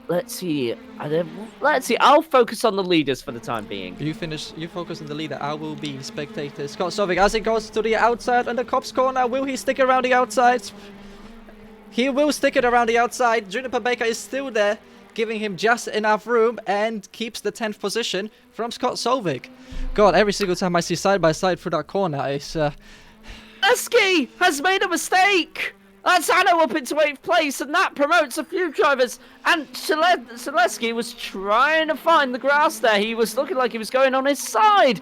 Let's see. I'll focus on the leaders for the time being. You focus on the leader. I will be spectator. Scott Sovic as he goes to the outside and the Cops corner. Will he stick around the outside? He will stick it around the outside. Juniper Baker is still there, giving him just enough room and keeps the 10th position from Scott Sovic. God, every single time I see side by side through that corner, it's Leski has made a mistake. That's Anno up into 8th place, and that promotes a few drivers. And Zaleski was trying to find the grass there. He was looking like he was going on his side.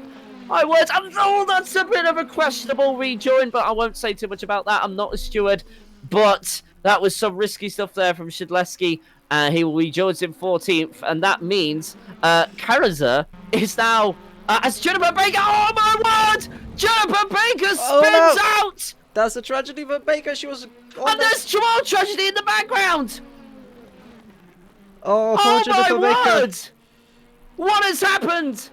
My words. Oh, that's a bit of a questionable rejoin, but I won't say too much about that. I'm not a steward. But that was some risky stuff there from Shidleski. He will rejoin in 14th, and that means Karaza is now as Juniper Baker. Oh my word! Juniper Baker spins out. That's a tragedy for Baker. She was. And there's more tragedy in the background. Oh, poor Juniper Baker. Word! What has happened?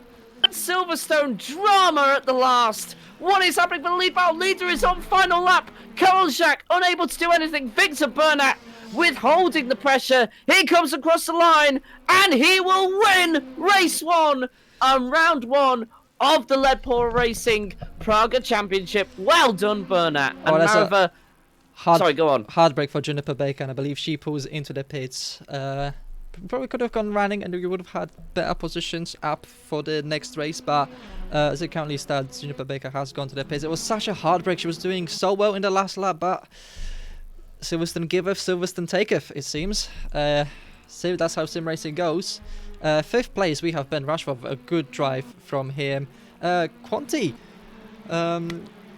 Silverstone drama at the last. What is happening for the lead battle? Leader is on final lap. Koljak unable to do anything. Victor Bernat withholding the pressure. He comes across the line and he will win race 1 and round 1 of the Ledpool Racing Praga Championship. Well done, Bernat. And Marova... Sorry, go on. Hard break for Juniper Baker, and I believe she pulls into the pits probably could have gone running and we would have had better positions up for the next race, but as it currently stands, Juniper Baker has gone to the pace. It was such a hard break. She was doing so well in the last lap, but Silverstone giveth, Silverstone taketh, it seems. So that's how sim racing goes. 5th place, we have Ben Rushforth, a good drive from him. Quanti,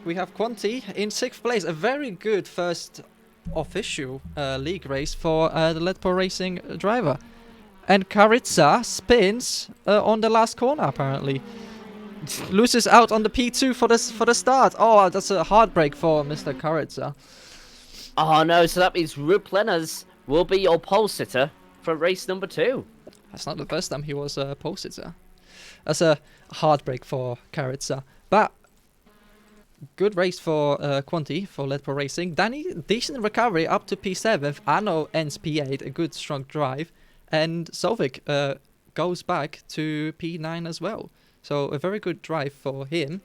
we have Quanti in 6th place, a very good first official league race for the Ledpor Racing driver. And Karitsa spins on the last corner, apparently. Loses out on the P2 for the start. Oh, that's a heartbreak for Mr. Karitsa. Oh no, so that means Rup Lenners will be your pole sitter for race number 2. That's not the first time he was a pole sitter. That's a heartbreak for Karitsa. But good race for Quanti, for Ledpor Racing. Danny, decent recovery up to P7. Arno ends P8, a good strong drive. And Solvik goes back to P9 as well. So a very good drive for him.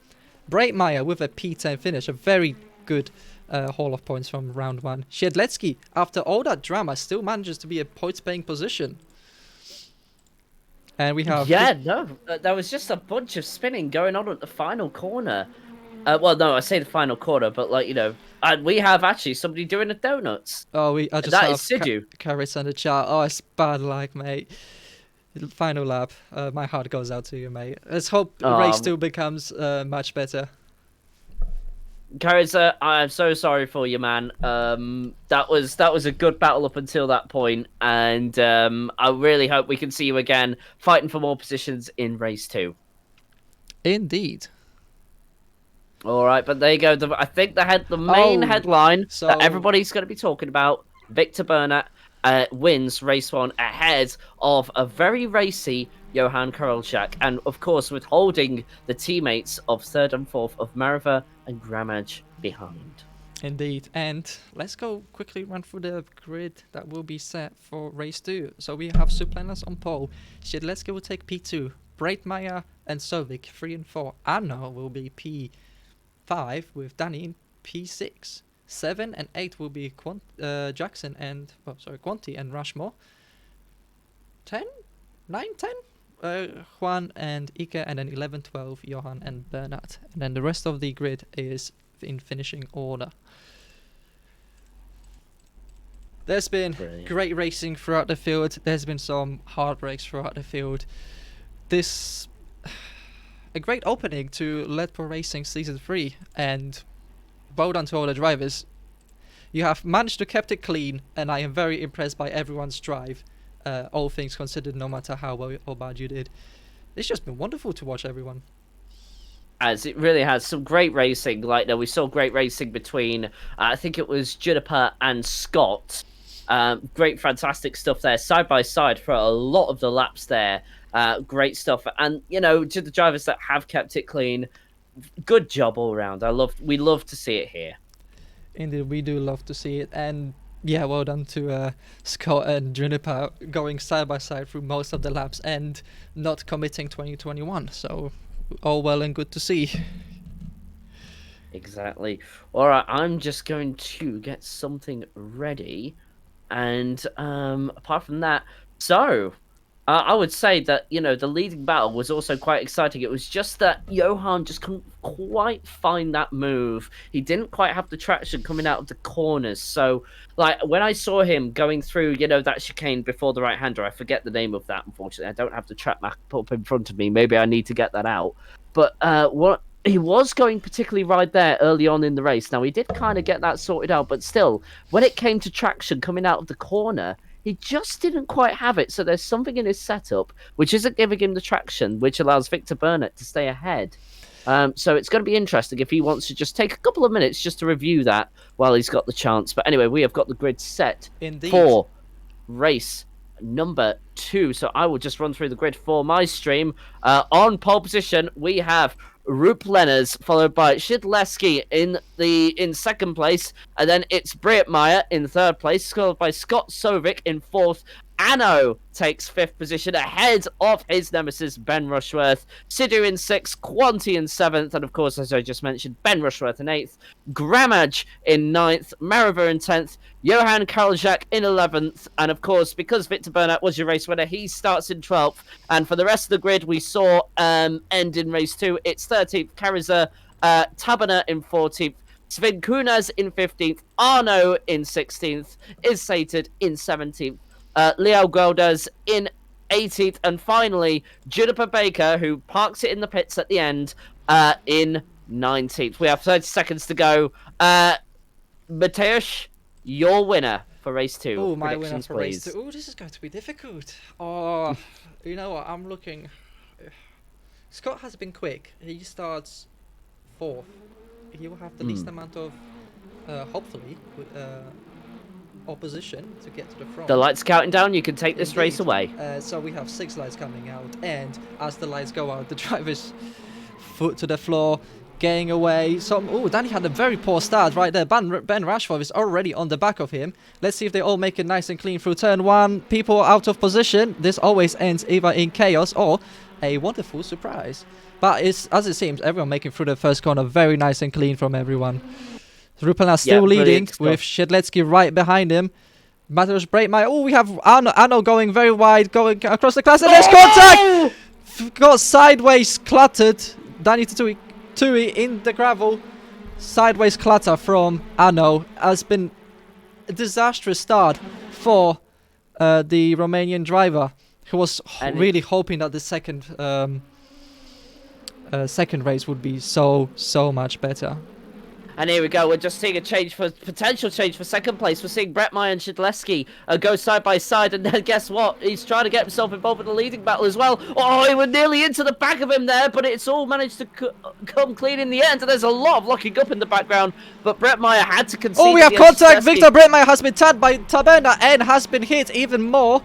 Breitmeyer with a P10 finish, a very good haul of points from round 1. Siedlecki, after all that drama, still manages to be a points-paying position. And we have... Yeah, no, there was just a bunch of spinning going on at the final corner. Well, no, I say the final corner, but like, you know, we have actually somebody doing the donuts. Oh, I just that have is Sidhu. Carrots in the chat. Oh, it's bad luck, mate. Final lap. My heart goes out to you, mate. Let's hope race 2 becomes much better. Carissa, I'm so sorry for you, man. That was a good battle up until that point, and I really hope we can see you again fighting for more positions in race 2. Indeed. All right, but there you go. I think the main headline that everybody's going to be talking about: Victor Bernat wins race 1 ahead of a very racy Johan Karolczak, and of course withholding the teammates of 3rd and 4th of Mariva and Gramage behind. Indeed, and let's go quickly run through the grid that will be set for race 2. So we have Suplenas on pole. Siedlecki will take P2. Breitmeyer and Solvik 3 and 4. Arno will be P5 with Danny in P6. 7 and 8 will be Jackson and Quanti and Rushmore. 10, 9, 10. Juan and Ike, and then 11, 12, Johan and Bernat. And then the rest of the grid is in finishing order. There's been great racing throughout the field. There's been some heartbreaks throughout the field. A great opening to Ledpor Racing Season 3, and well done to all the drivers. You have managed to keep it clean, and I am very impressed by everyone's drive. All things considered, no matter how well or bad you did. It's just been wonderful to watch everyone. As it really has some great racing. Like, we saw great racing between, I think it was Juniper and Scott. Great, fantastic stuff there, side by side for a lot of the laps there. Great stuff. And, you know, to the drivers that have kept it clean, good job all around. We love to see it here. Indeed, we do love to see it. And yeah, well done to Scott and Juniper going side by side through most of the laps and not committing 2021. So all well and good to see. Exactly. All right, I'm just going to get something ready. And apart from that, I would say that, you know, the leading battle was also quite exciting. It was just that Johan just couldn't quite find that move. He didn't quite have the traction coming out of the corners. So, like, when I saw him going through, you know, that chicane before the right-hander, I forget the name of that, unfortunately. I don't have the track map up in front of me. Maybe I need to get that out. But he was going particularly right there early on in the race. Now, he did kind of get that sorted out, but still, when it came to traction coming out of the corner, he just didn't quite have it. So there's something in his setup which isn't giving him the traction, which allows Victor Bernat to stay ahead. So it's going to be interesting if he wants to just take a couple of minutes just to review that while he's got the chance. But anyway, we have got the grid set for race number 2. So I will just run through the grid for my stream. On pole position, we have Rup Lenners, followed by Siedlecki in second place, and then it's Breitmeyer in third place, followed by Scott Sovic in fourth. Anno takes 5th position ahead of his nemesis Ben Rushworth. Sidhu in 6th, Quanti in 7th, and of course, as I just mentioned, Ben Rushworth in 8th. Gramage in 9th, Mariva in 10th, Johan Karolczak in 11th, and of course, because Victor Bernat was your race race winner. He starts in 12th. And for the rest of the grid, we saw end in race 2. It's 13th, Kariza, Tabana in 14th, Sven Kunas in 15th, Arno in 16th, is Sated in 17th, Leo Golders in 18th, and finally, Juniper Baker, who parks it in the pits at the end, in 19th. We have 30 seconds to go. Mateusz, your winner for race 2. Oh, my winner for please. race 2. Oh, this is going to be difficult. Oh, you know what? I'm looking. Scott has been quick. He starts 4th. He will have the least amount of, hopefully, opposition to get to the front. The lights counting down. You can take this race away. So we have 6 lights coming out, and as the lights go out, the driver's foot to the floor, getting away. So, Danny had a very poor start right there. Ben Rashford is already on the back of him. Let's see if they all make it nice and clean through turn 1. People out of position. This always ends either in chaos or a wonderful surprise. But it's, as it seems, everyone making through the first corner very nice and clean from everyone. Rupelna still leading with Siedlecki right behind him. Mateusz Breitmeier. Oh, we have Arno going very wide, going across the class, and there's contact! Got sideways clattered. Danny Tui in the gravel. Sideways clatter from Arno. Has been a disastrous start for the Romanian driver, who was really hoping that the second race would be so much better. And here we go. We're just seeing a potential change for second place. We're seeing Breitmeier and Siedlecki go side by side, and then guess what? He's trying to get himself involved in the leading battle as well. Oh, he was nearly into the back of him there, but it's all managed to come clean in the end. And there's a lot of locking up in the background, but Breitmeier had to concede. Oh, we have contact. Victor Breitmeier has been tagged by Taberna and has been hit even more.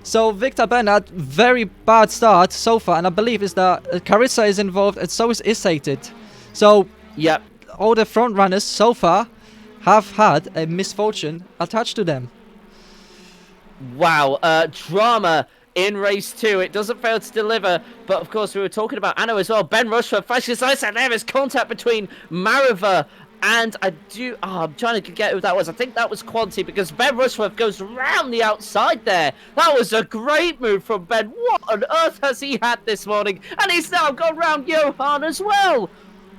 So Victor Bernard, very bad start so far, and I believe is that Carissa is involved, and so is Isated. So yep. All the front runners so far have had a misfortune attached to them. Wow, drama in race 2. It doesn't fail to deliver, but of course we were talking about Anna as well. Ben Rushford flashes ice, and there is contact between Mariva and I'm trying to get who that was. I think that was Quanti, because Ben Rushworth goes round the outside there. That was a great move from Ben. What on earth has he had this morning? And he's now gone round Johan as well.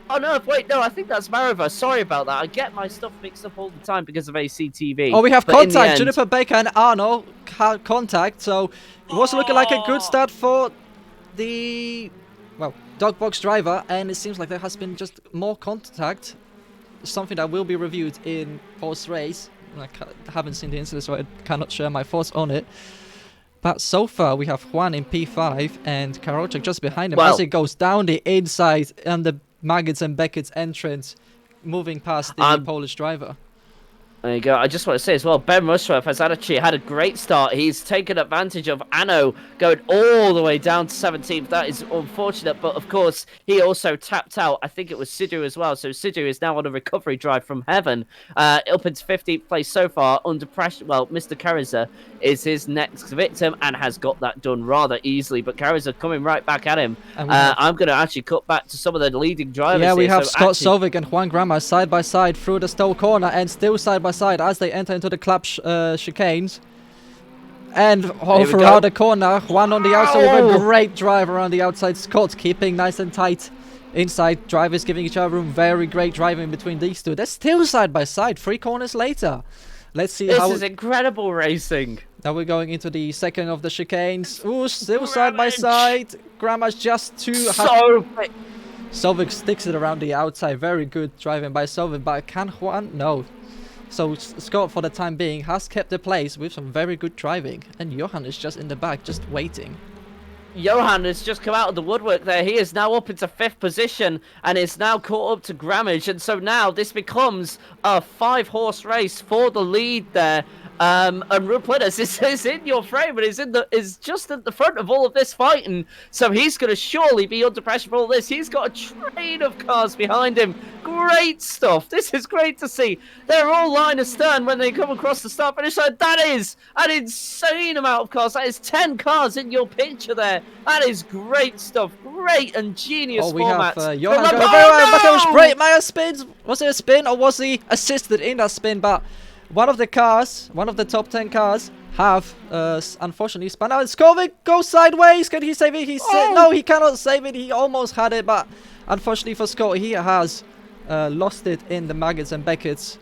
On earth, wait, no, I think that's Mariva. Sorry about that. I get my stuff mixed up all the time because of ACTV. Oh, we have contact. Juniper Baker and Arno contact. So it was looking like a good start for the, dog box driver. And it seems like there has been just more contact. Something that will be reviewed in post-race. I haven't seen the incident, so I cannot share my thoughts on it. But so far, we have Juan in P5 and Karolczak just behind him as he goes down the inside and the Maggots and Beckett's entrance, moving past the Polish driver. There you go. I just want to say as well, Ben Rushworth has actually had a great start. He's taken advantage of Anno going all the way down to 17th. That is unfortunate, but of course, he also tapped out. I think it was Sidhu as well. So Sidhu is now on a recovery drive from heaven, up into 15th place so far under pressure. Well, Mr. Kariza is his next victim and has got that done rather easily, but Kariza coming right back at him. I'm going to actually cut back to some of the leading drivers. Yeah, we have Scott Sovic and Juan Grama side by side through the Stowe corner, and still side by side as they enter into the club chicanes. And throughout the corner, Juan on the outside with a great drive around the outside. Scott keeping nice and tight inside. Drivers giving each other room. Very great driving between these two. They're still side by side 3 corners later. Let's see this is incredible racing. Now we're going into the second of the chicanes. Ooh, still side by side. Grandma's just too... Sovic sticks it around the outside. Very good driving by Sovic, but can Juan? No. So Scott, for the time being, has kept the place with some very good driving. And Johan is just in the back, just waiting. Johan has just come out of the woodwork there. He is now up into 5th position and is now caught up to Grammage. And so now this becomes a 5-horse race for the lead there. And Ruplinas is in your frame and is just at the front of all of this fighting. So he's going to surely be under pressure for all this. He's got a train of cars behind him. Great stuff. This is great to see. They're all line astern when they come across the start finish line. That is an insane amount of cars. That is 10 cars in your picture there. That is great stuff. Great and genius format. We have Johan going very well. Mateusz Breitmeier spins. Was it a spin or was he assisted in that spin? But one of the top 10 cars have unfortunately spun out. Skovik goes sideways. Can he save it? No, he cannot save it. He almost had it, but unfortunately for Scott, he has lost it in the Maggots and Beckett's,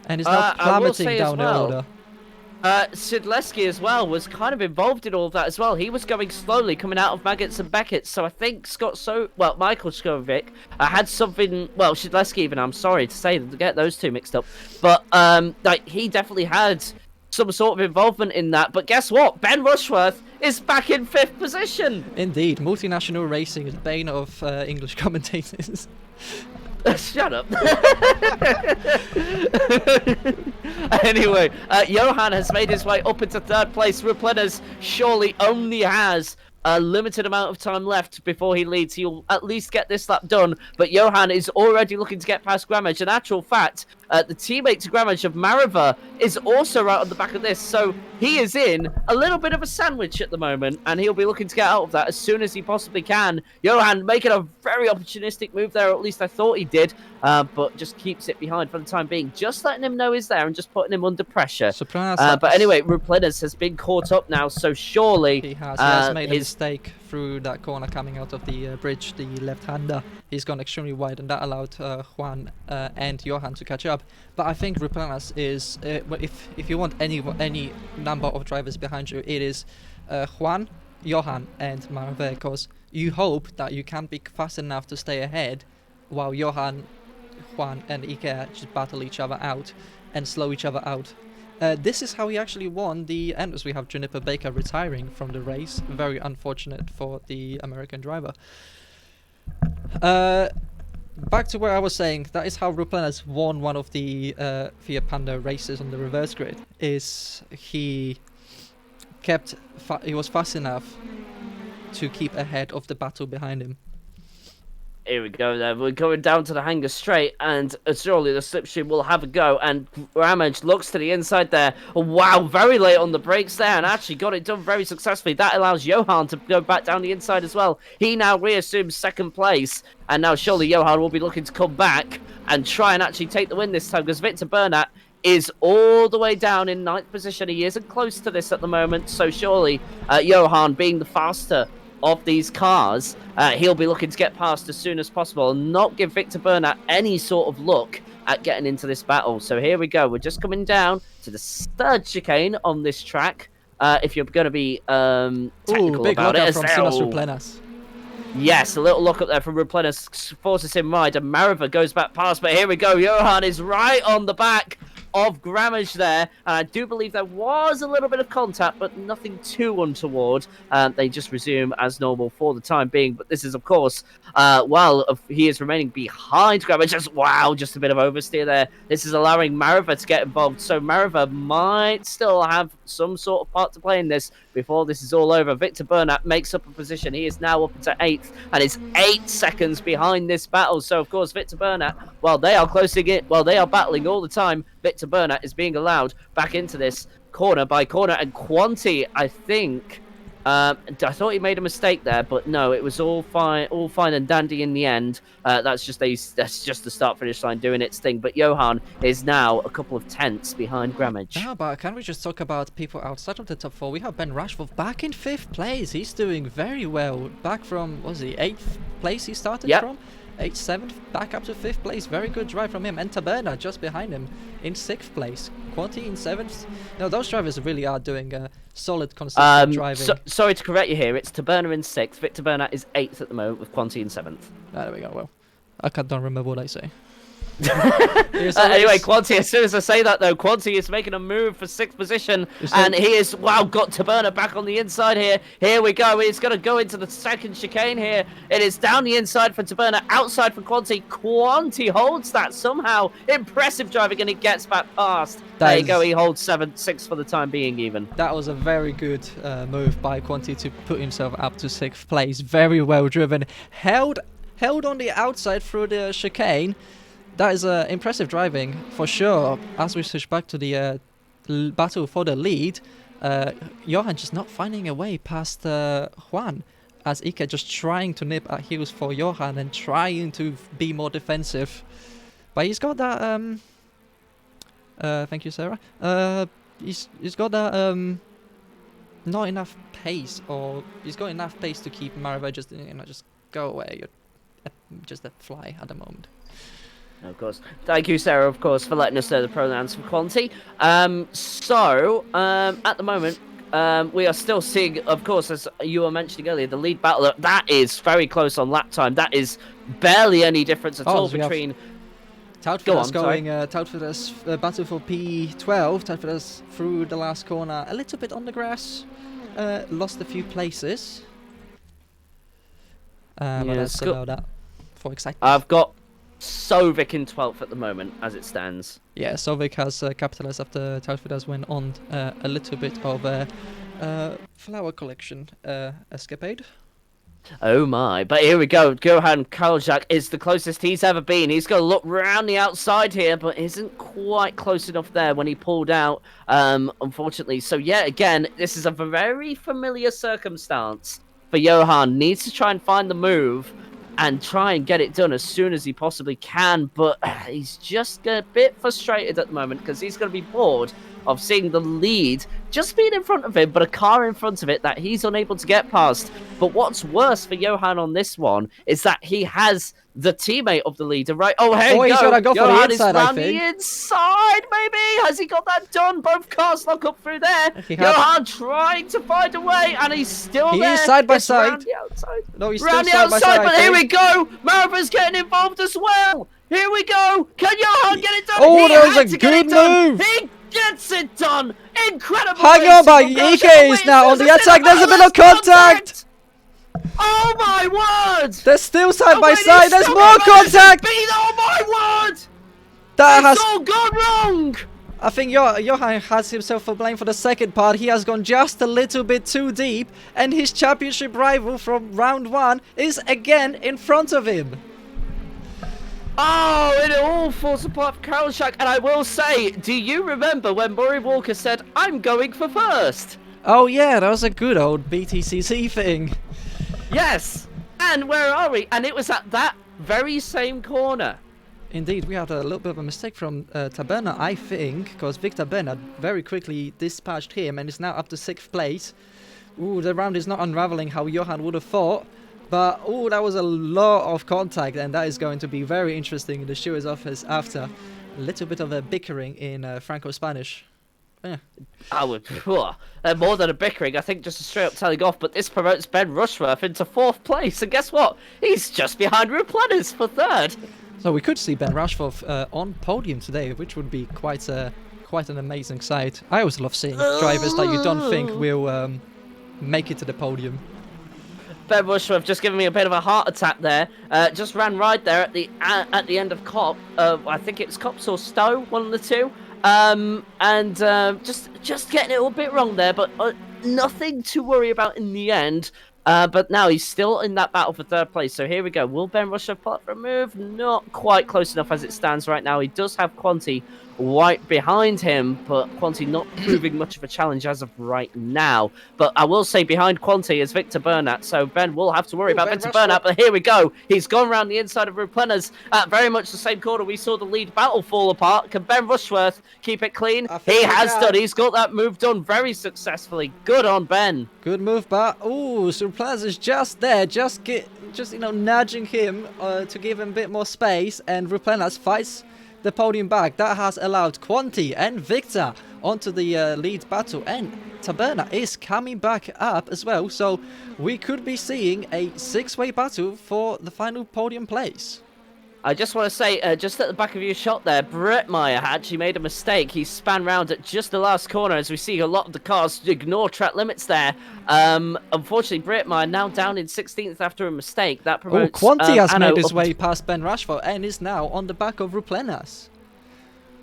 and is now plummeting down the order. Sidleski as well was kind of involved in all of that as well. He was going slowly coming out of Maggots and Beckett's, so I think Michael Skovic had something, Sidleski even, I'm sorry to say, to get those two mixed up, but like he definitely had some sort of involvement in that. But guess what? Ben Rushworth is back in 5th position. Indeed, multinational racing is the bane of English commentators. Shut up. Anyway, Johan has made his way up into 3rd place. Ruplenners surely only has a limited amount of time left before he leads. He'll at least get this lap done, but Johan is already looking to get past Grammage. In actual fact, the teammate to Grammage of Mariva is also right on the back of this, so he is in a little bit of a sandwich at the moment, and he'll be looking to get out of that as soon as he possibly can. Johan making a very opportunistic move there, or at least I thought he did, but just keeps it behind for the time being, just letting him know he's there and just putting him under pressure. But anyway, Ruplenners has been caught up now, so surely he has made a mistake through that corner coming out of the bridge, the left-hander. He's gone extremely wide, and that allowed Juan and Johan to catch up. But I think Ruplenners is, if you want any number of drivers behind you, it is Juan, Johan, and Marve, because you hope that you can be fast enough to stay ahead, while Johan, Juan, and Ike just battle each other out and slow each other out. This is how he actually won the end, as we have Juniper Baker retiring from the race. Very unfortunate for the American driver. Back to where I was saying, that is how Ruplenners won one of the Fiat Panda races on the reverse grid. Is he was fast enough to keep ahead of the battle behind him. Here we go then. We're going down to the hangar straight, and surely the slipstream will have a go, and Ramage looks to the inside there. Wow, very late on the brakes there, and actually got it done very successfully. That allows Johan to go back down the inside as well. He now reassumes 2nd place, and now surely Johan will be looking to come back and try and actually take the win this time, because Victor Bernat is all the way down in 9th position. He isn't close to this at the moment, so surely Johan, being the faster of these cars, he'll be looking to get past as soon as possible and not give Victor Bernat any sort of look at getting into this battle. So here we go. We're just coming down to the 3rd chicane on this track. If you're going to be technical big about it. From Ruplenners. Yes, a little look up there from Ruplenners forces him wide, and Mariva goes back past. But here we go. Johan is right on the back of Grammage there, and I do believe there was a little bit of contact, but nothing too untoward. They just resume as normal for the time being, but this is, of course, while he is remaining behind Grammage. Just a bit of oversteer there. This is allowing Mariva to get involved, so Mariva might still have some sort of part to play in this before this is all over. Victor Bernat makes up a position. He is now up into 8th, and is 8 seconds behind this battle. So, of course, Victor Bernat, while they are closing it, while they are battling all the time, Victor Bernat is being allowed back into this corner by corner. And Quanti, I think, I thought he made a mistake there, but no, it was all fine and dandy in the end. That's just the start-finish line doing its thing. But Johan is now a couple of tenths behind Grammage. Yeah, but can we just talk about people outside of the top 4? We have Ben Rashford back in 5th place. He's doing very well. Back from, was he 8th place he started from? 8th, 7th, back up to 5th place. Very good drive from him. And Taberna just behind him in 6th place. Quanti in 7th. No, those drivers really are doing solid, consistent driving. Sorry to correct you here. It's Taberna in 6th. Victor Bernat is 8th at the moment with Quanti in 7th. There we go. Well, I don't remember what I say. Anyway, Quanti, as soon as I say that though, Quanti is making a move for 6th position, and he is, got Taberna back on the inside here. Here we go. He's going to go into the 2nd chicane here. It is down the inside for Taberna, outside for Quanti. Quanti holds that somehow. Impressive driving, and he gets back past. There you go. He holds 6th for the time being even. That was a very good move by Quanti to put himself up to 6th place. Very well driven. Held on the outside through the chicane. That is impressive driving, for sure. As we switch back to the battle for the lead, Johan just not finding a way past Juan, as Ike just trying to nip at heels for Johan and trying to be more defensive. But he's got that Thank you, Sarah. He's got that not enough pace, or he's got enough pace to keep Maribel just go away. You're just a fly at the moment. Of course. Thank you, Sarah, of course, for letting us know the pronouns for quality. At the moment, we are still seeing, of course, as you were mentioning earlier, the lead battle. That is very close on lap time. That is barely any difference at all between... Tautfidas going, Tautfidas battle for P12. Tautfidas through the last corner, a little bit on the grass, lost a few places. But let's allow that for excitement. I've got Sovic in 12th at the moment, as it stands. Yeah, Sovic has capitalized after Tautfidas went on a little bit of a flower collection escapade. Oh my, but here we go. Johan Karljak is the closest he's ever been. He's got to look round the outside here, but isn't quite close enough there when he pulled out, unfortunately. So yeah, again, this is a very familiar circumstance for Johan. Needs to try and find the move and try and get it done as soon as he possibly can, but he's just a bit frustrated at the moment because he's going to be bored of seeing the lead just being in front of him, but a car in front of it that he's unable to get past. But what's worse for Johan on this one is that he has the teammate of the leader, right? Oh, hey, he's got to go for the inside, I think. The inside, maybe? Has he got that done? Both cars lock up through there. Johan trying to find a way, and he's still there. He's side by side. No, he's still side by side. But here we go. Mariba's getting involved as well. Here we go. Can Johan get it done? Oh, that was a good move. He gets it done. Incredible. Hang on, but Ike is now on the attack. There's a bit of contact. Oh my word! They're still side by side. There's more contact. Oh my word! That has all gone wrong. I think Johan has himself for blame for the second part. He has gone just a little bit too deep, and his championship rival from round 1 is again in front of him. Oh, it all falls apart for Karljak. And I will say, do you remember when Murray Walker said, "I'm going for first"? Oh yeah, that was a good old BTCC thing. Yes. And where are we? And it was at that very same corner. Indeed, we had a little bit of a mistake from Taberna, I think, because Victor Bernard very quickly dispatched him and is now up to 6th place. Ooh, the round is not unraveling how Johan would have thought. But, ooh, that was a lot of contact, and that is going to be very interesting in the stewards' office after a little bit of a bickering in Franco-Spanish. Yeah. I would, more than a bickering, I think just a straight up telling off, but this promotes Ben Rushworth into 4th place, and guess what? He's just behind Ruplenis for 3rd. So we could see Ben Rushworth on podium today, which would be quite an amazing sight. I always love seeing drivers that you don't think will make it to the podium. Ben Rushworth just giving me a bit of a heart attack there. Just ran right there at the end of Cop. I think it was Cops or Stowe, one of the two. Just getting it a bit wrong there, but nothing to worry about in the end. But now he's still in that battle for 3rd place. So here we go. Will Ben Rushworth pull for a move? Not quite close enough as it stands right now. He does have Quanti right behind him, but Quanti not proving much of a challenge as of right now. But I will say behind Quanti is Victor Bernat, so Ben will have to worry about Victor Bernat. But here we go. He's gone around the inside of Ruplenas at very much the same corner. We saw the lead battle fall apart. Can Ben Rushworth keep it clean? He has done. He's got that move done very successfully. Good on Ben. Good move, but ooh, so Ruplenas is just there, just nudging him to give him a bit more space, and Ruplenas fights the podium back. That has allowed Quanti and Victor onto the lead battle, and Taberna is coming back up as well, so we could be seeing a 6-way battle for the final podium place. I just want to say, just at the back of your shot there, Bretmeyer actually made a mistake. He span round at just the last corner as we see a lot of the cars ignore track limits there. Unfortunately, Bretmeyer now down in 16th after a mistake. That promotes... Quanti has made his way past Ben Rushworth and is now on the back of Ruplenas.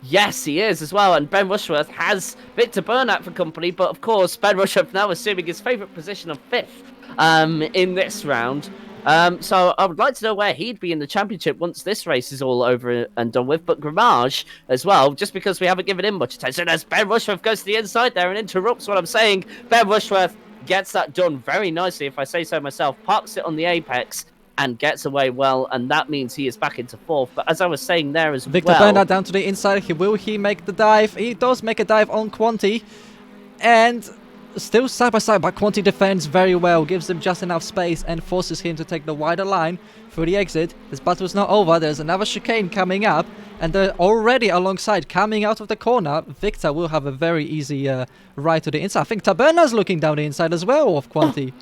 Yes, he is as well, and Ben Rushworth has Victor Bernat for company, but of course, Ben Rushworth now assuming his favourite position of 5th in this round. So I would like to know where he'd be in the championship once this race is all over and done with. But Gramage as well, just because we haven't given him much attention, as Ben Rushworth goes to the inside there and interrupts what I'm saying. Ben Rushworth gets that done very nicely, if I say so myself. Parks it on the apex. and gets away well, and that means he is back into 4th. But as I was saying there as Victor well... Bernard down to the inside. Will he make the dive? He does make a dive on Quanti. And still side by side, but Quanti defends very well, gives him just enough space and forces him to take the wider line through the exit. This battle's not over. There's another chicane coming up, and they're already alongside, coming out of the corner. Victor will have a very easy ride to the inside. I think Taberna's looking down the inside as well of Quanti.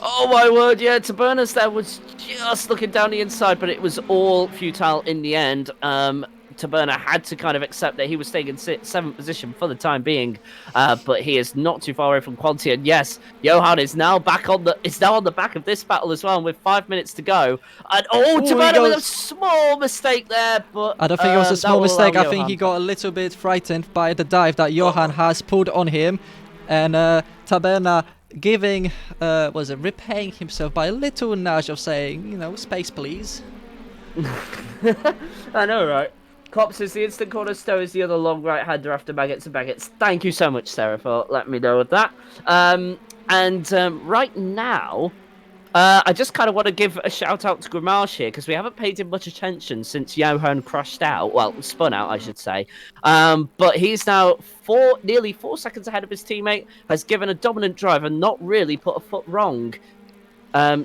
Oh my word, yeah, Tabernas there was just looking down the inside, but it was all futile in the end. Taberna had to kind of accept that he was staying in 7th position for the time being, but he is not too far away from Quanti. And yes, Johan is now on the back of this battle as well, and with 5 minutes to go. And Taberna with a small mistake there, but I don't think it was a small mistake. I think he got a little bit frightened by the dive that Johan has pulled on him, and Taberna giving, repaying himself by a little nudge of saying, space please. I know, right? Cops is the instant corner, Stowe is the other long right-hander after Maggots and Baggots. Thank you so much, Sarah, for letting me know of that. Right now, I just kind of want to give a shout-out to Grimage here, because we haven't paid him much attention since Johan crashed out. Well, spun out, I should say. But he's now nearly 4 seconds ahead of his teammate, has given a dominant drive and not really put a foot wrong.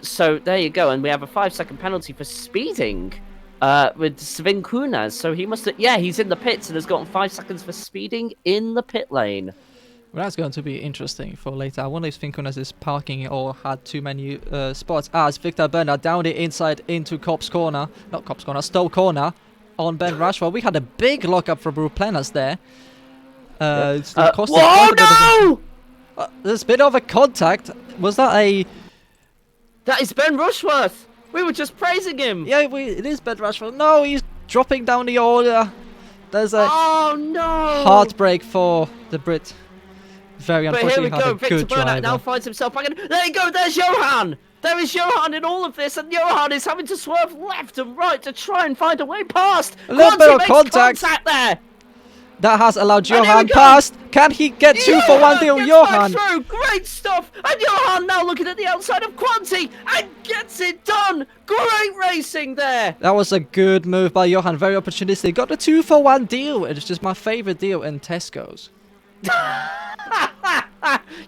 So there you go, and we have a 5-second penalty for speeding. With Sven Kunas, so he must have, he's in the pits and has gotten 5 seconds for speeding in the pit lane. Well, that's going to be interesting for later. I wonder if Sven Kunas is parking or had too many spots, as Victor Bernard down the inside into Stowe corner on Ben Rushford. We had a big lockup from Ruplenas there. Whoa, no! There's a bit of a contact. Was that a... That is Ben Rushworth! We were just praising him. Yeah, it is Ben Rushford. No, he's dropping down the order. There's a heartbreak for the Brit. Very unfortunately, but here we go. Victor Bernard now finds himself back in. There you go. There's Johan. There is Johan in all of this, and Johan is having to swerve left and right to try and find a way past. A little bit of contact there. That has allowed Johan past. Can he get 2 for 1 deal? Johan! Through. Great stuff! And Johan now looking at the outside of Quanti and gets it done! Great racing there! That was a good move by Johan. Very opportunistic. Got the 2 for 1 deal. It's just my favourite deal in Tesco's.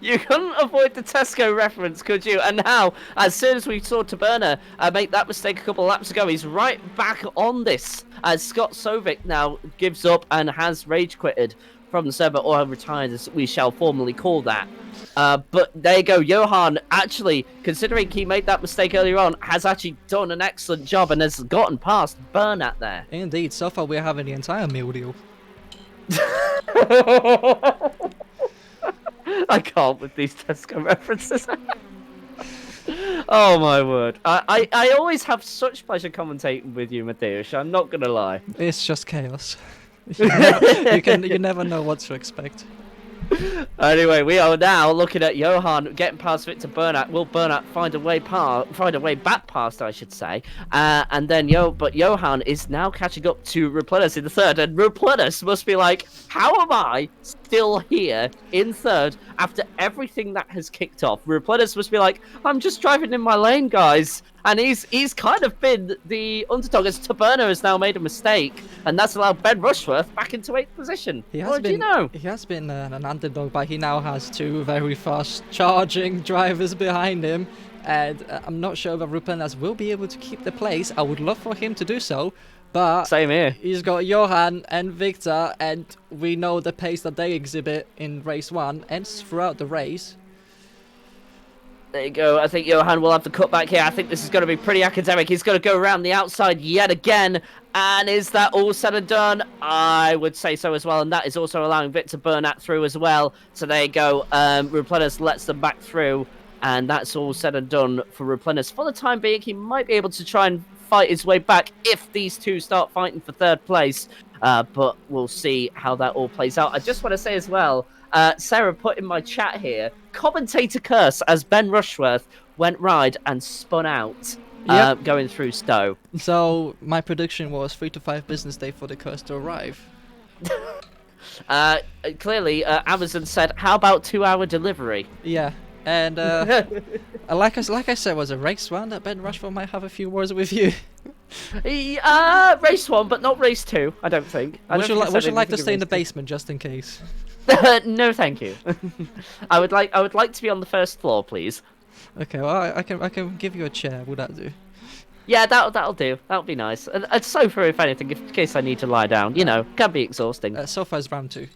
You couldn't avoid the Tesco reference, could you? And now, as soon as we saw Taberna make that mistake a couple of laps ago, he's right back on this. As Scott Sovic now gives up and has rage quitted from the server, or retired, as we shall formally call that. But there you go. Johan, actually, considering he made that mistake earlier on, has actually done an excellent job and has gotten past Bernat there. Indeed. So far, we're having the entire meal deal. I can't with these Tesco references. Oh my word. I always have such pleasure commentating with you, Mateusz. I'm not going to lie. It's just chaos. You never know what to expect. Anyway, we are now looking at Johan getting past Victor Bernat. Will Bernat find a way back past, I should say? And then Johan is now catching up to Ruplenas in the third, and Ruplenas must be like, how am I still here in third after everything that has kicked off? Ruplenas must be like, I'm just driving in my lane, guys. And he's kind of been the underdog, as Taberna has now made a mistake, and that's allowed Ben Rushworth back into 8th position. What do you know? He has been an underdog, but he now has 2 very fast charging drivers behind him, and I'm not sure if Ruplenas will be able to keep the place. I would love for him to do so, but same here. He's got Johan and Victor, and we know the pace that they exhibit in race 1 and throughout the race. There you go. I think Johan will have the cut back here. I think this is going to be pretty academic. He's going to go around the outside yet again. And is that all said and done? I would say so as well. And that is also allowing Victor Bernat through as well. So there you go. Ruplenas lets them back through. And that's all said and done for Ruplenas. For the time being, he might be able to try and fight his way back if these two start fighting for third place. But we'll see how that all plays out. I just want to say as well, Sarah put in my chat here, commentator curse as Ben Rushworth went ride and spun out going through Stowe. So my prediction was 3 to 5 business day for the curse to arrive. Clearly, Amazon said, how about 2-hour delivery? Yeah, And like I said, was a race one that Ben Rushford might have a few words with you. Race 1, but not race 2. I don't think. Would you like to stay in the basement just in case? No, thank you. I would like to be on the first floor, please. Okay, well I can give you a chair. Would that do? Yeah, that'll do. That'll be nice. And a sofa, if anything, in case I need to lie down. You know, can be exhausting. Sofa's round 2.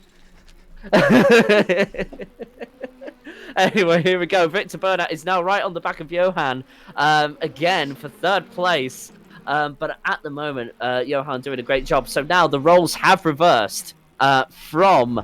Anyway, here we go. Victor Bernat is now right on the back of Johan, again for 3rd place. But at the moment, Johan doing a great job. So now the roles have reversed from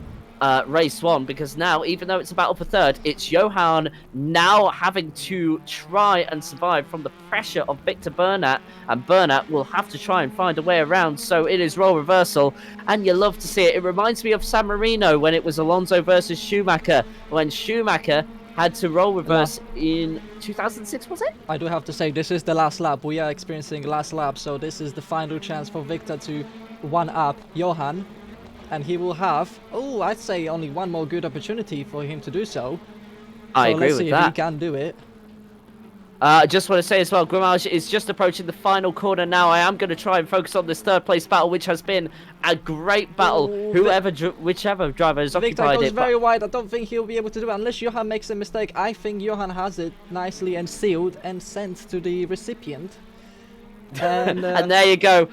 race 1, because now, even though it's a battle for 3rd, it's Johan now having to try and survive from the pressure of Victor Bernat, and Bernat will have to try and find a way around. So it is role reversal, and you love to see it. It reminds me of San Marino when it was Alonso versus Schumacher, when Schumacher had to role reverse in 2006, was it? I do have to say, this is the last lap. We are experiencing last lap, so this is the final chance for Victor to one-up Johan. And he will have, I'd say only one more good opportunity for him to do so. I agree with that. Let's see if he can do it. I just want to say as well, Grimage is just approaching the final corner now. I am going to try and focus on this 3rd place battle, which has been a great battle. Whichever driver has Victor occupied goes it. very wide. I don't think he'll be able to do it unless Johan makes a mistake. I think Johan has it nicely and sealed and sent to the recipient. And, and there you go.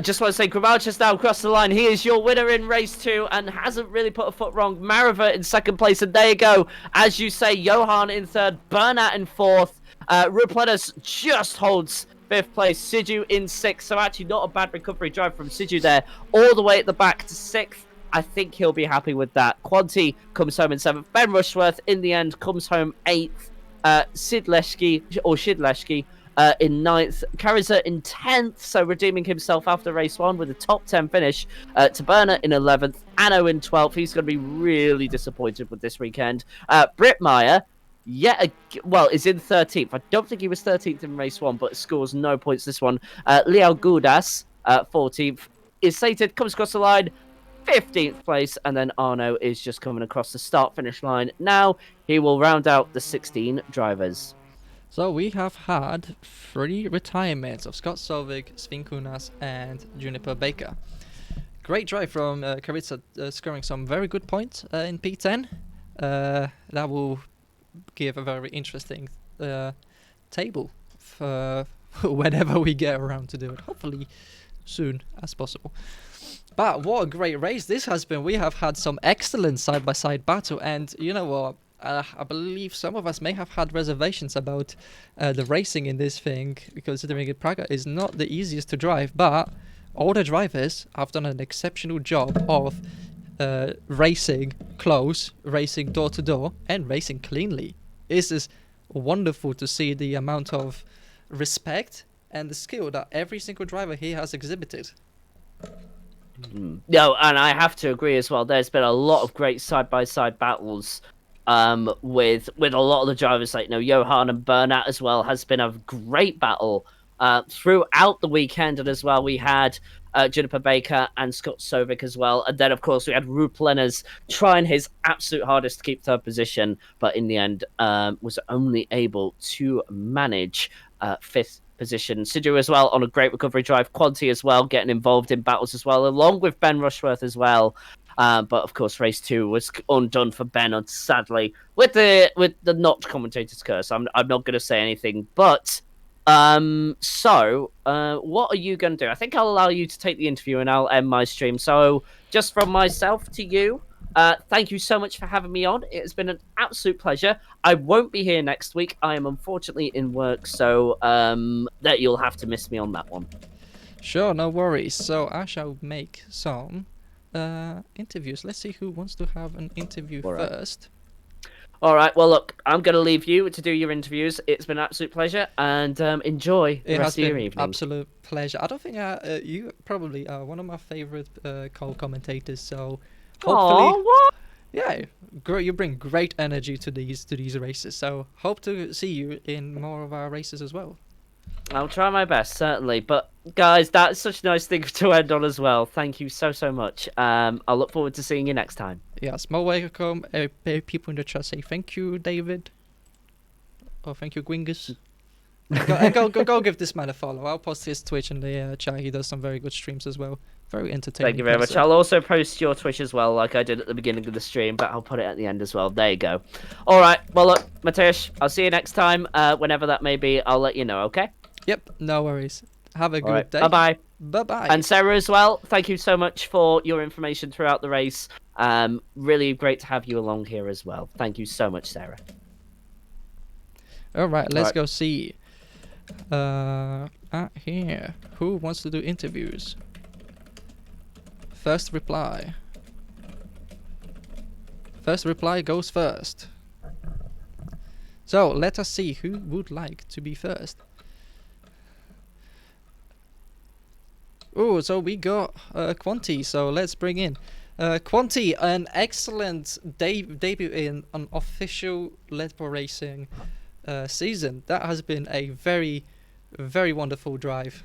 Just want to say, Grimage has now crossed the line. He is your winner in race 2 and hasn't really put a foot wrong. Mariva in 2nd place, and there you go. As you say, Johan in 3rd, Bernat in 4th. Rupletus just holds 5th place. Sidhu in 6th, so actually not a bad recovery drive from Sidhu there. All the way at the back to 6th. I think he'll be happy with that. Quanti comes home in 7th. Ben Rushworth, in the end, comes home 8th. Shidleshki in 9th, Kariza in 10th, so redeeming himself after race 1 with a top 10 finish. Taberna in 11th, Anno in 12th. He's going to be really disappointed with this weekend. Brittmeyer, is in 13th. I don't think he was 13th in race 1, but scores no points this one. Leo Goudas, 14th, is sated, comes across the line, 15th place, and then Arno is just coming across the start-finish line. Now he will round out the 16 drivers. So we have had 3 retirements of Scott Solvik, Sven Kunas and Juniper Baker. Great drive from Karica, scoring some very good points in P10. That will give a very interesting table for whenever we get around to do it. Hopefully soon as possible. But what a great race this has been. We have had some excellent side-by-side battle, and you know what? I believe some of us may have had reservations about the racing in this thing, because considering Praga is not the easiest to drive, but all the drivers have done an exceptional job of racing close, racing door to door, and racing cleanly. This is wonderful to see the amount of respect and the skill that every single driver here has exhibited. No, and I have to agree as well. There's been a lot of great side-by-side battles with a lot of the drivers, like Johan and Bernat as well. Has been a great battle throughout the weekend, and as well we had Juniper Baker and Scott Sovic as well, and then of course we had Rup Lenners trying his absolute hardest to keep 3rd position, but in the end was only able to manage 5th position. Sidhu as well on a great recovery drive. Quanti as well getting involved in battles as well, along with Ben Rushworth as well. But of course, race 2 was undone for Ben, sadly, with the not commentator's curse. I'm not going to say anything, but what are you going to do? I think I'll allow you to take the interview, and I'll end my stream. So, just from myself to you, thank you so much for having me on. It has been an absolute pleasure. I won't be here next week. I am unfortunately in work, so that you'll have to miss me on that one. Sure, no worries. So I shall make some interviews. Let's see who wants to have an interview first. All right. Well, look, I'm going to leave you to do your interviews. It's been an absolute pleasure, and enjoy the rest of your evening. Absolute pleasure. I don't think you probably are one of my favorite co-commentators. So hopefully, what? Yeah, you bring great energy to these races. So hope to see you in more of our races as well. I'll try my best, certainly. But guys, that's such a nice thing to end on as well. Thank you so much. I'll look forward to seeing you next time. Yes, more welcome. People in the chat say thank you, David. Oh, thank you, Gwingus. Go give this man a follow. I'll post his Twitch in the chat. He does some very good streams as well. Very entertaining. Thank you very much. I'll also post your Twitch as well, like I did at the beginning of the stream, but I'll put it at the end as well. There you go. All right. Well, look, Mateusz, I'll see you next time. Whenever that may be, I'll let you know. Okay. Yep. No worries. Have a good day. Bye bye. Bye bye. And Sarah as well. Thank you so much for your information throughout the race. Really great to have you along here as well. Thank you so much, Sarah. All right. Let's go see. Here. Who wants to do interviews? First reply. First reply goes first. So let us see who would like to be first. Oh, so we got Quanti. So let's bring in Quanti, an excellent debut in an official Red Bull Racing season. That has been a very, very wonderful drive.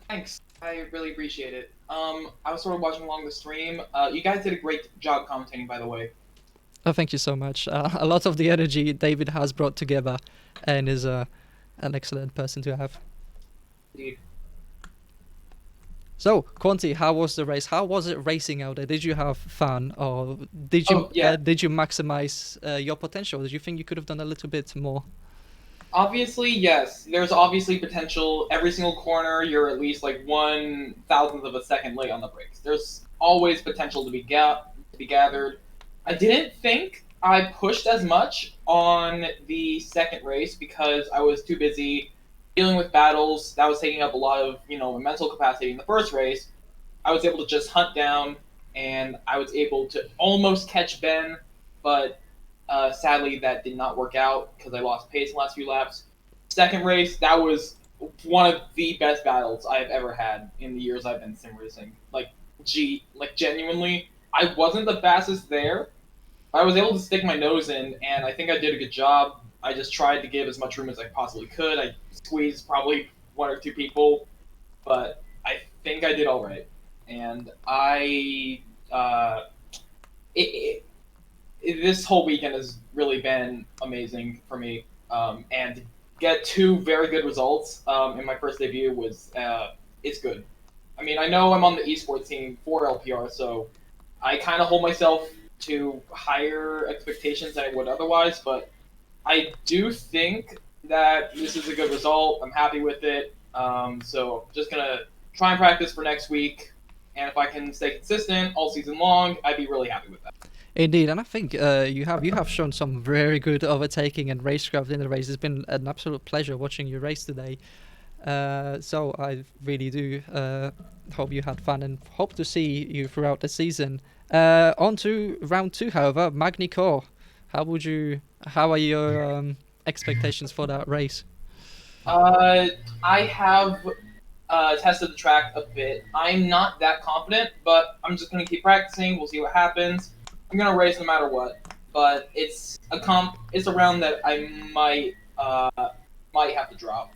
Thanks. I really appreciate it. I was sort of watching along the stream. You guys did a great job commentating, by the way. Oh, thank you so much. A lot of the energy David has brought together, and is an excellent person to have. Indeed. So, Quanti, how was the race? How was it racing out there? Did you have fun, or did you did you maximize your potential? Did you think you could have done a little bit more? Obviously, yes. There's obviously potential. Every single corner, you're at least like 1/1000th of a second late on the brakes. There's always potential to be gathered. I didn't think I pushed as much on the second race because I was too busy dealing with battles. That was taking up a lot of, mental capacity. In the first race, I was able to just hunt down, and I was able to almost catch Ben, but sadly that did not work out because I lost pace in the last few laps. Second race, that was one of the best battles I've ever had in the years I've been sim racing. Genuinely, I wasn't the fastest there. I was able to stick my nose in, and I think I did a good job. I just tried to give as much room as I possibly could. I squeezed probably one or two people, but I think I did all right. And this whole weekend has really been amazing for me. And to get two very good results in my first debut was it's good. I mean, I know I'm on the esports team for LPR, so I kind of hold myself to higher expectations than I would otherwise, but I do think that this is a good result. I'm happy with it. So I'm just gonna try and practice for next week, and if I can stay consistent all season long, I'd be really happy with that. Indeed, and I think you have shown some very good overtaking and racecraft in the race. It's been an absolute pleasure watching you race today. So I really do hope you had fun and hope to see you throughout the season. On to round 2, however, Magny Cour. How are your expectations for that race? I have tested the track a bit. I'm not that confident, but I'm just going to keep practicing. We'll see what happens. I'm going to race no matter what, but it's a round that I might have to drop.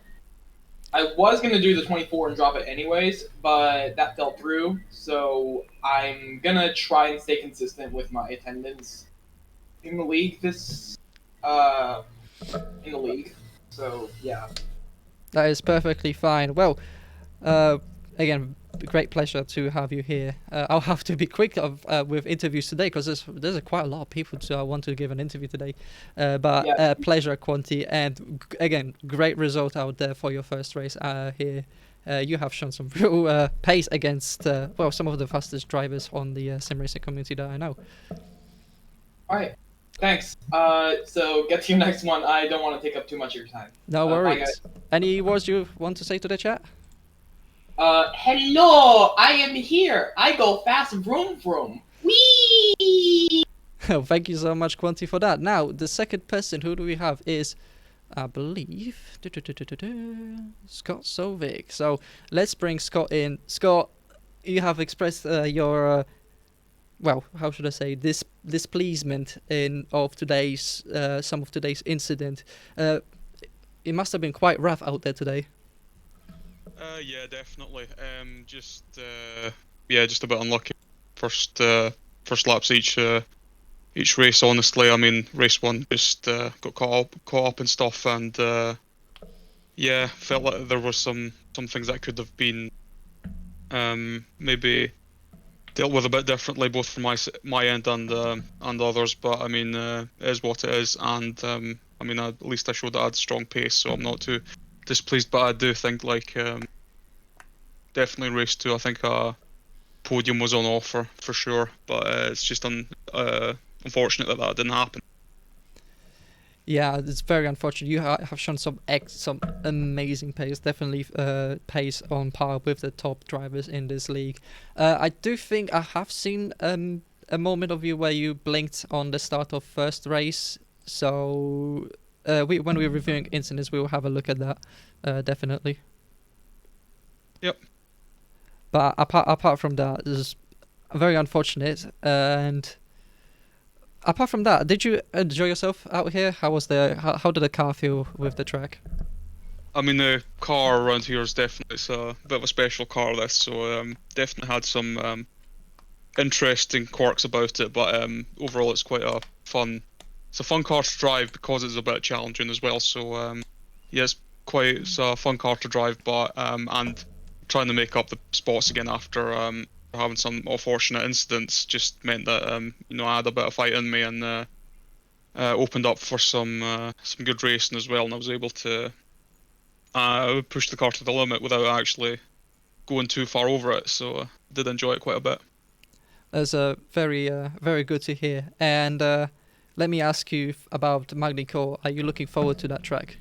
I was going to do the 24 and drop it anyways, but that fell through, so I'm going to try and stay consistent with my attendance in the league So, yeah. That is perfectly fine. Well, again, great pleasure to have you here. I'll have to be quick with interviews today because there's quite a lot of people to want to give an interview today. Pleasure, Quanti, and again, great result out there for your first race here. You have shown some real pace against some of the fastest drivers on the sim racing community that I know. All right. Thanks. So get to your next one. I don't want to take up too much of your time. No worries. Any words you want to say to the chat? Hello, I am here. I go fast, vroom vroom. Whee! Thank you so much, Quanti, for that. Now, the second person, who do we have, is, I believe, Scott Sovic. So let's bring Scott in. Scott, you have expressed your, how should I say, displeasement of today's, some of today's incident. It must have been quite rough out there today. Yeah, definitely. Just a bit unlucky. First laps each each race. Honestly, I mean, race one just got caught up and stuff, and yeah, felt like there were some things that could have been maybe dealt with a bit differently, both from my end and others. But I mean, it is what it is, and I mean, at least I showed that I had strong pace, so I'm not too displeased. But I do think like definitely race two. I think podium was on offer for sure, but it's just unfortunate that that didn't happen. Yeah, it's very unfortunate. You have shown some amazing pace, definitely pace on par with the top drivers in this league. I do think I have seen a moment of you where you blinked on the start of first race. So when we're reviewing incidents, we will have a look at that, definitely. Yep. But apart from that, it's very unfortunate. And apart from that, did you enjoy yourself out here? How how did the car feel with the track? I mean, the car around here is definitely it's a bit of a special car. This, so definitely had some interesting quirks about it. But overall, it's quite a fun. It's a fun car to drive because it's a bit challenging as well. So yeah, it's a fun car to drive. But and trying to make up the spots again after having some unfortunate incidents just meant that I had a bit of fight in me and opened up for some good racing as well, and I was able to push the car to the limit without actually going too far over it. So I did enjoy it quite a bit. That's very good to hear. And let me ask you about Magny Cour. Are you looking forward to that track?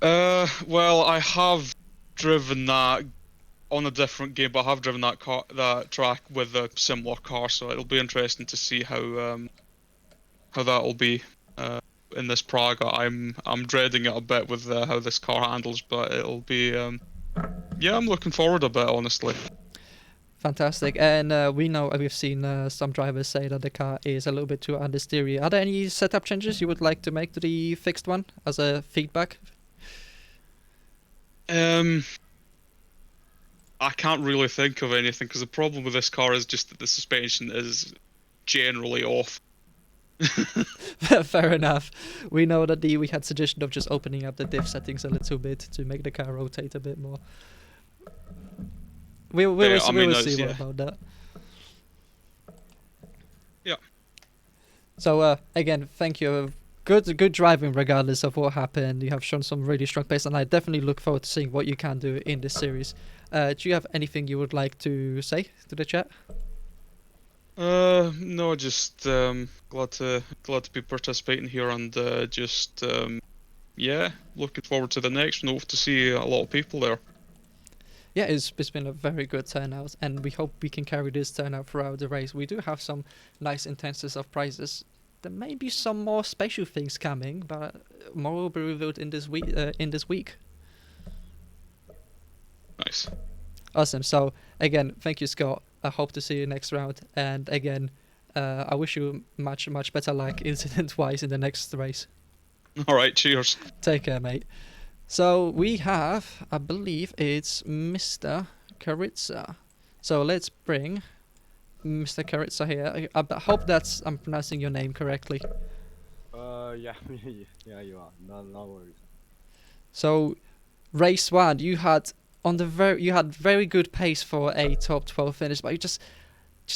Well, I have driven that on a different game, but I have driven that track with a similar car, so it'll be interesting to see how that'll be in this Praga. I'm dreading it a bit with how this car handles, but it'll be yeah, I'm looking forward a bit, honestly. Fantastic. And we've seen some drivers say that the car is a little bit too understeery. Are there any setup changes you would like to make to the fixed one as a feedback? I can't really think of anything because the problem with this car is just that the suspension is generally off. Fair enough. We know that we had suggestion of just opening up the diff settings a little bit to make the car rotate a bit more. We will see what about that. Yeah. So again, thank you. Good driving regardless of what happened. You have shown some really strong pace, and I definitely look forward to seeing what you can do in this series. Do you have anything you would like to say to the chat? No, just glad to be participating here and just yeah, looking forward to the next one. Hope to see a lot of people there. Yeah, it's been a very good turnout, and we hope we can carry this turnout throughout the race. We do have some nice intensities of prizes. There may be some more special things coming, but more will be revealed in this week. Nice. Awesome. So again, thank you, Scott. I hope to see you next round, and again, I wish you much better luck incident-wise in the next race. All right. Cheers. Take care, mate. So we have, I believe it's Mr. Karitsa. So let's bring Mr. Karitsa here. I hope I'm pronouncing your name correctly. Yeah, yeah, you are. No worries. So, race one, you had very good pace for a top 12 finish, but you just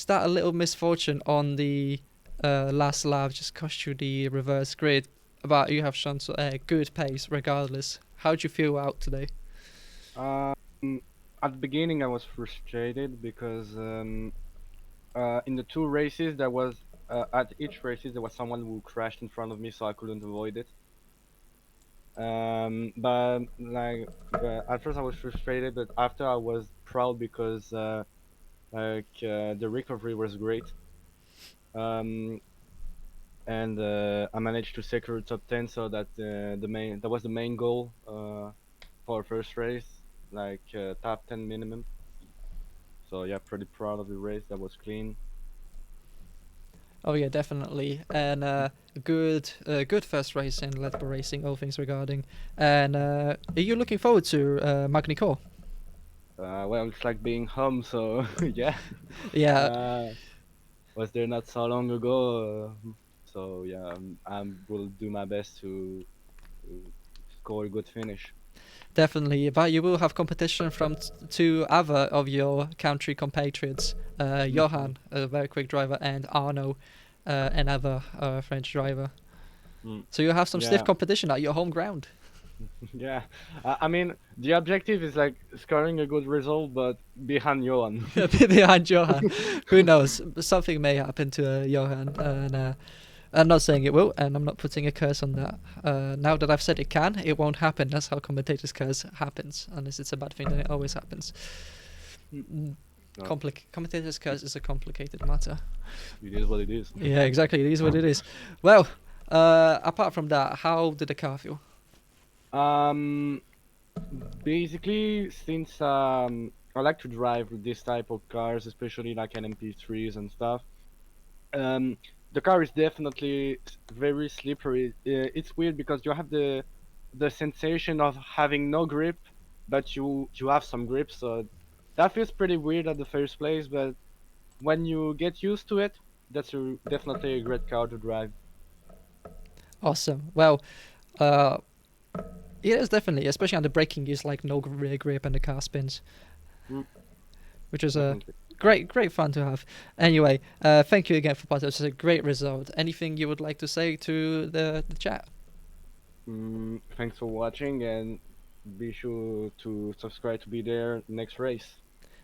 that a little misfortune on the last lap just cost you the reverse grid. But you have shown a good pace regardless. How'd you feel out today? At the beginning, I was frustrated because in the two races, there was at each races there was someone who crashed in front of me, so I couldn't avoid it. But at first I was frustrated, but after I was proud because the recovery was great. And I managed to secure top 10, so that that was the main goal for first race, top 10 minimum. So yeah, pretty proud of the race. That was clean. Oh yeah, definitely, and good first race in Let Go Racing, all things regarding. And are you looking forward to Magny Cour? Well, it's like being home, so yeah. Yeah. was there not so long ago. So yeah, I will do my best to score a good finish. Definitely, but you will have competition from two other of your country compatriots, Johan, a very quick driver, and Arno, another French driver. Mm. So you have some stiff Yeah, competition at your home ground. yeah. I mean, the objective is like scoring a good result, but behind Johan. Behind Johan. Who knows? Something may happen to Johan, and I'm not saying it will, and I'm not putting a curse on that. Now that I've said it can, it won't happen. That's how commentators' curse happens. Unless it's a bad thing, then it always happens. No. Commentators' curse is a complicated matter. It is what it is. Yeah, exactly. It is what it is. Well, apart from that, how did the car feel? Um, Basically, since I like to drive this type of cars, especially like an MP3s and stuff. Um, the car is definitely very slippery. It's weird because you have the sensation of having no grip, but you have some grip. So that feels pretty weird at the first place. But when you get used to it, that's definitely a great car to drive. Awesome. Well, uh, it is definitely, especially on the braking, is like no rear grip and the car spins, Mm, which is definitely. great fun to have. Anyway, thank you again for part. This is a great result. Anything you would like to say to the chat? Thanks for watching and be sure to subscribe to be there next race.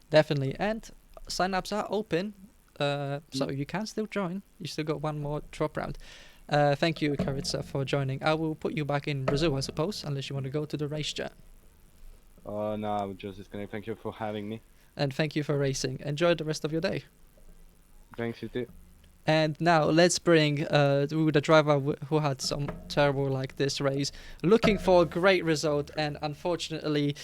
Definitely. And sign-ups are open, Mm. so you can still join. You still got one more drop round. Thank you, Karitsa, for joining. I will put you back in Brazil, I suppose, unless you want to go to the race chat. No, I would just disconnect. Thank you for having me. And thank you for racing. Enjoy the rest of your day. Thanks, you too. And now let's bring the driver who had some terrible like this race, looking for a great result, and unfortunately,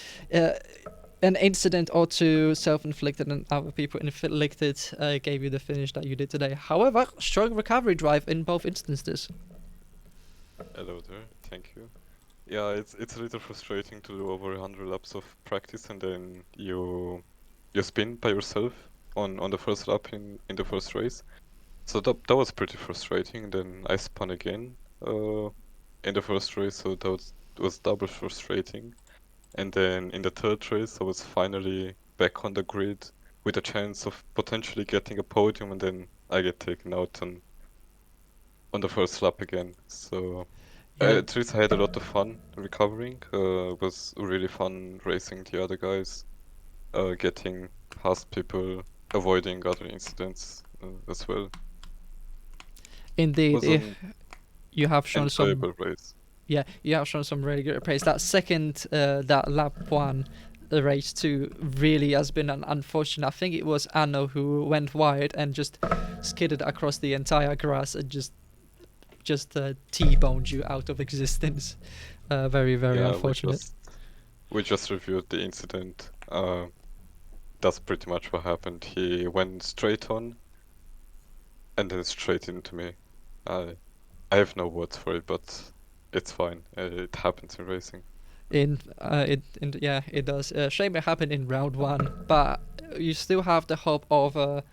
an incident or two self-inflicted and other people inflicted gave you the finish that you did today. However, strong recovery drive in both instances. Hello there, thank you. Yeah, it's a little frustrating to do over 100 laps of practice and then you spin by yourself on the first lap in the first race. So that was pretty frustrating. Then I spun again in the first race, so that was double frustrating. And then in the third race, I was finally back on the grid with a chance of potentially getting a podium, and then I get taken out on the first lap again. So Yeah. at least I had a lot of fun recovering. It was really fun racing the other guys, getting past people, avoiding other incidents as well. Indeed, Was an you have shown some. enjoyable race. Yeah, you have shown some really good pace. That second, that lap one, the race two, really has been an unfortunate. I think it was Anno who went wide and just skidded across the entire grass and just T-boned you out of existence. Very Yeah, unfortunate. we just reviewed the incident. That's pretty much what happened. He went straight on and then straight into me. I have no words for it, but it's fine. It happens in racing. Yeah, it does. Shame it happened in round one, but you still have the hope of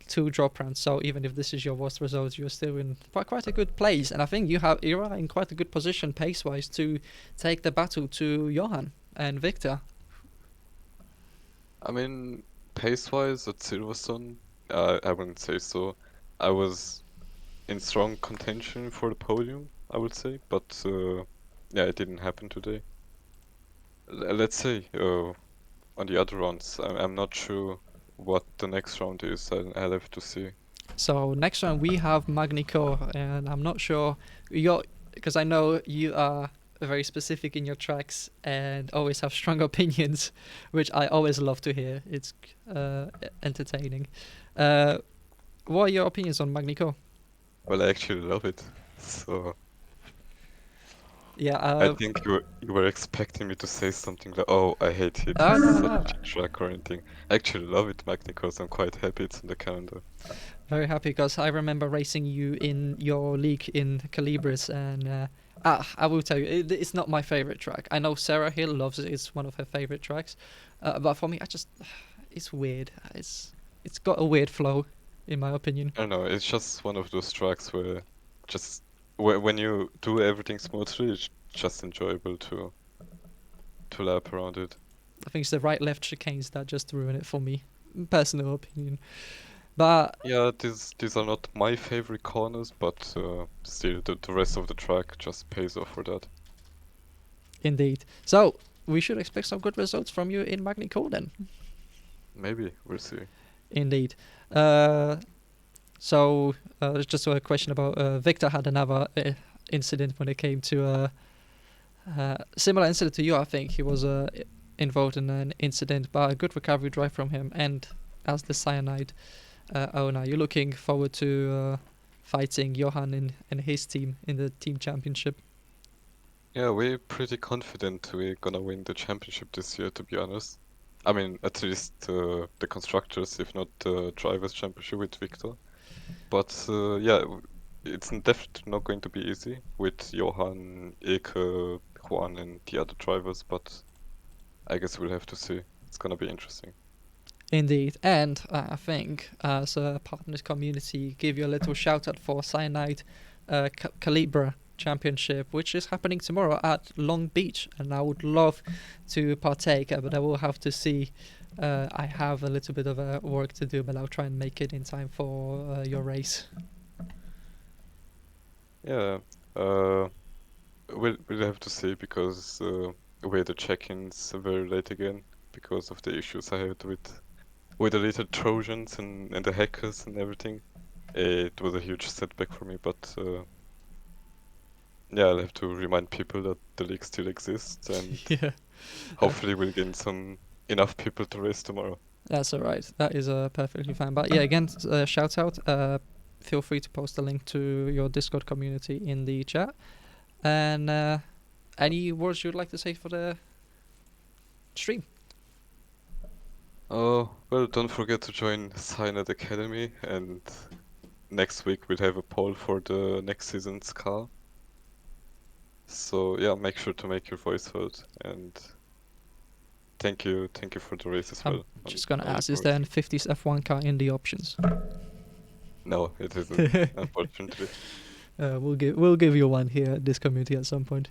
two drop rounds. So even if this is your worst result, you're still in quite a good place, and I think you are in quite a good position pace wise to take the battle to Johan and Victor. I mean, pace-wise at Silverstone, I wouldn't say so. I was in strong contention for the podium, I would say, but yeah, it didn't happen today. Let's say on the other rounds, I'm not sure what the next round is. I'll have to see. So next round we have Magny Cour, and I'm not sure because I know you are very specific in your tracks and always have strong opinions, which I always love to hear. It's entertaining. What are your opinions on Magny Cour? Well, I actually love it. So Yeah. I think you were expecting me to say something like, "Oh, I hate it. Oh, It's no, such no. a track or anything." I actually love it, Magny Cour. I'm quite happy it's on the calendar. Very happy because I remember racing you in your league in Calibris, and I will tell you, it's not my favorite track. I know Sarah Hill loves it; it's one of her favorite tracks. But for me, it's weird. It's got a weird flow. in my opinion. I don't know. It's just one of those tracks where just when you do everything smoothly, it's just enjoyable to lap around it. I think it's the right-left chicanes that just ruin it for me, personal opinion. But Yeah, these are not my favorite corners, but still the rest of the track just pays off for that. indeed, so we should expect some good results from you in Magny Cour then. Maybe we'll see. Indeed. So it's just a question about Victor had another incident when it came to similar incident to you. I think he was involved in an incident, but a good recovery drive from him. And as the cyanide owner, you're looking forward to fighting Johan and his team in the team championship. Yeah, we're pretty confident we're gonna win the championship this year, to be honest. I mean, at least the constructors, if not the drivers' championship with Victor. But yeah, it's definitely not going to be easy with Johan, Eke, Juan, and the other drivers. But I guess we'll have to see. It's gonna be interesting. Indeed, and I think as a partners community, give you a little shout out for Cyanide Calibra Championship, which is happening tomorrow at Long Beach, and I would love to partake, but I will have to see. I have a little bit of work to do, but I'll try and make it in time for your race. Yeah, we'll have to see because we had the check-ins very late again because of the issues I had with the little Trojans and the hackers and everything. It was a huge setback for me, but yeah, I'll have to remind people that the league still exists, and Yeah, hopefully we'll get enough people to race tomorrow. that's all right. That is perfectly fine. But yeah, again, shout out. Feel free to post a link to your Discord community in the chat. And any words you'd like to say for the stream? Oh, well, don't forget to join Cyanide Academy, and next week we'll have a poll for the next season's car. So yeah, make sure to make your voice heard, and thank you for the race as well. I'm just gonna ask, is there an 50s F1 car in the options? No, it isn't, unfortunately. We'll give you one here at this community at some point.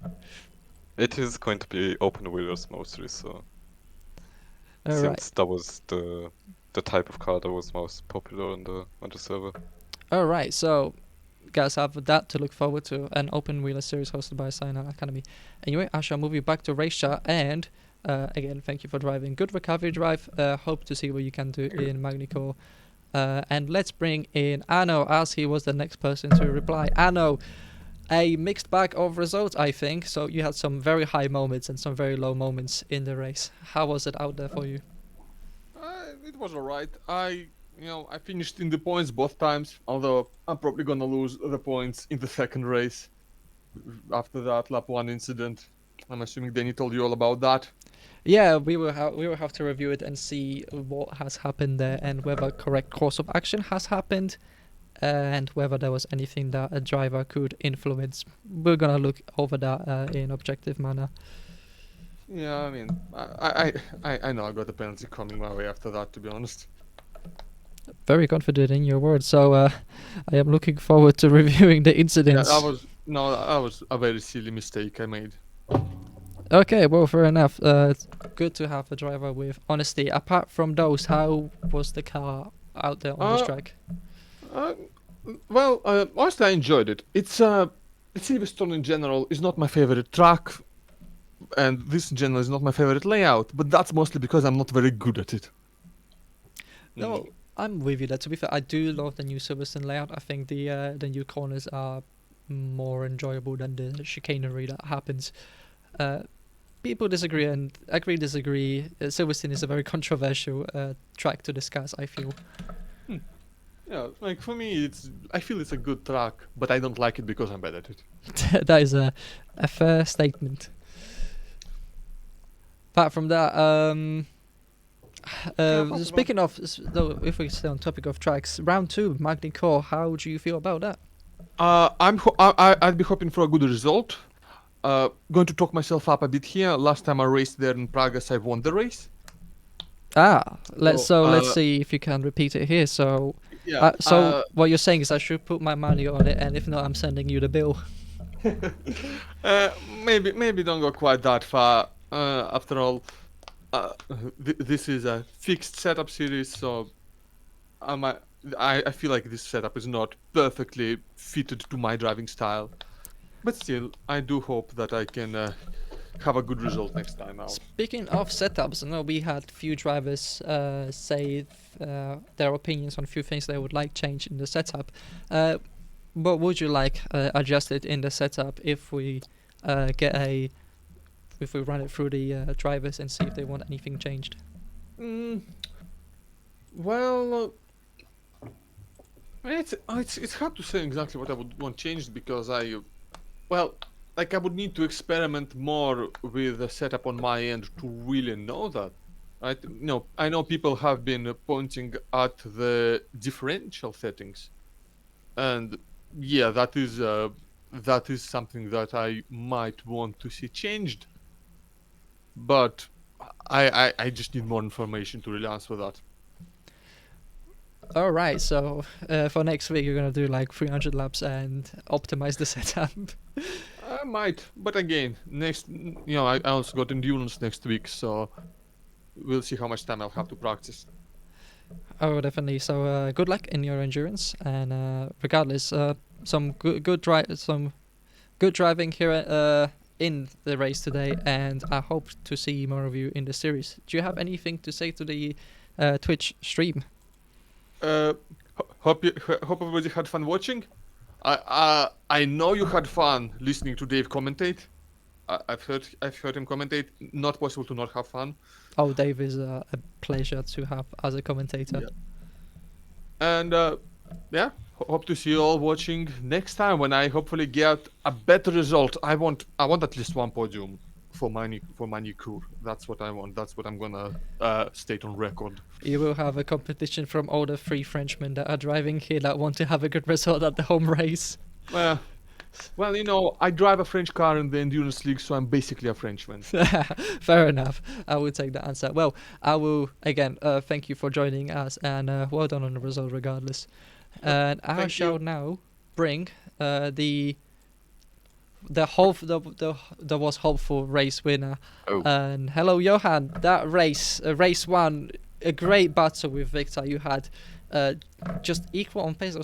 It is going to be open wheelers mostly, so All since right. that was the type of car that was most popular on the server. All right. So, guys, have that to look forward to, an open wheeler series hosted by Cyanide Academy. Anyway, I shall move you back to race chat, and again, thank you for driving. Good recovery drive. Hope to see what you can do in Magny Cour. And let's bring in Anno, as he was the next person to reply. Anno, a mixed bag of results, I think. So you had some very high moments and some very low moments in the race. How was it out there for you? It was alright. I finished in the points both times, although I'm probably gonna lose the points in the second race after that lap 1 incident. I'm assuming Danny told you all about that. Yeah, we will have to review it and see what has happened there and whether correct course of action has happened, and whether there was anything that a driver could influence. We're gonna look over that in objective manner. Yeah, I mean, I know I got a penalty coming my way after that, to be honest. Very confident in your words, so I am looking forward to reviewing the Yeah, incidents. that was a very silly mistake I made. Okay, well, fair enough. It's good to have a driver with honesty. Apart from those, how was the car out there on this track? Honestly, I enjoyed it. Silverstone in general is not my favorite track, and this in general is not my favorite layout, but that's mostly because I'm not very good at it. No, I'm with you there. To be fair, I do love the new Silverstone layout. I think the new corners are more enjoyable than the chicanery that happens. People disagree and disagree. Silverstone is a very controversial track to discuss, I feel. Yeah, like for me, I feel it's a good track, but I don't like it because I'm bad at it. That is a fair statement. Apart from that, speaking of, though, if we stay on topic of tracks, round 2, Magny Cour, how do you feel about that? I'd be hoping for a good result. Going to talk myself up a bit here. Last time I raced there in Praga, I won the race. Let's see if you can repeat it here. So Yeah. So what you're saying is I should put my money on it, and if not, I'm sending you the bill. Maybe don't go quite that far. After all, this is a fixed setup series, so I feel like this setup is not perfectly fitted to my driving style. But still, I do hope that I can have a good result next time out. Speaking of setups, I know we had few drivers say their opinions on a few things they would like changed in the setup. What would you like adjusted in the setup if we if we run it through the drivers and see if they want anything changed? Well, it's hard to say exactly what I would want changed because I would need to experiment more with the setup on my end to really know that. Right? I know people have been pointing at the differential settings, and yeah, that is something that I might want to see changed. But I just need more information to really answer that. All right, so for next week you're gonna do like 300 laps and optimize the setup. I might, but again, I also got endurance next week, so we'll see how much time I'll have to practice. Oh, definitely. So good luck in your endurance, and regardless, some good driving here in the race today, and I hope to see more of you in the series. Do you have anything to say to the Twitch stream? Hope everybody had fun watching. I know you had fun listening to Dave commentate. I've heard him commentate. Not possible to not have fun. Oh, Dave is a pleasure to have as a commentator. Yeah. And hope to see you all watching next time when I hopefully get a better result. I want at least one podium for Magny Cour. That's what I want. That's what I'm gonna state on record. You will have a competition from all the 3 Frenchmen that are driving here that want to have a good result at the home race. Well, I drive a French car in the Endurance League, so I'm basically a Frenchman. Fair enough. I will take that answer. Well, I will, again, thank you for joining us, and well done on the result regardless. And I shall now bring the was hopeful race winner. Oh. And hello, Johan. That race 1, a great battle with Victor. You had just equal on pace.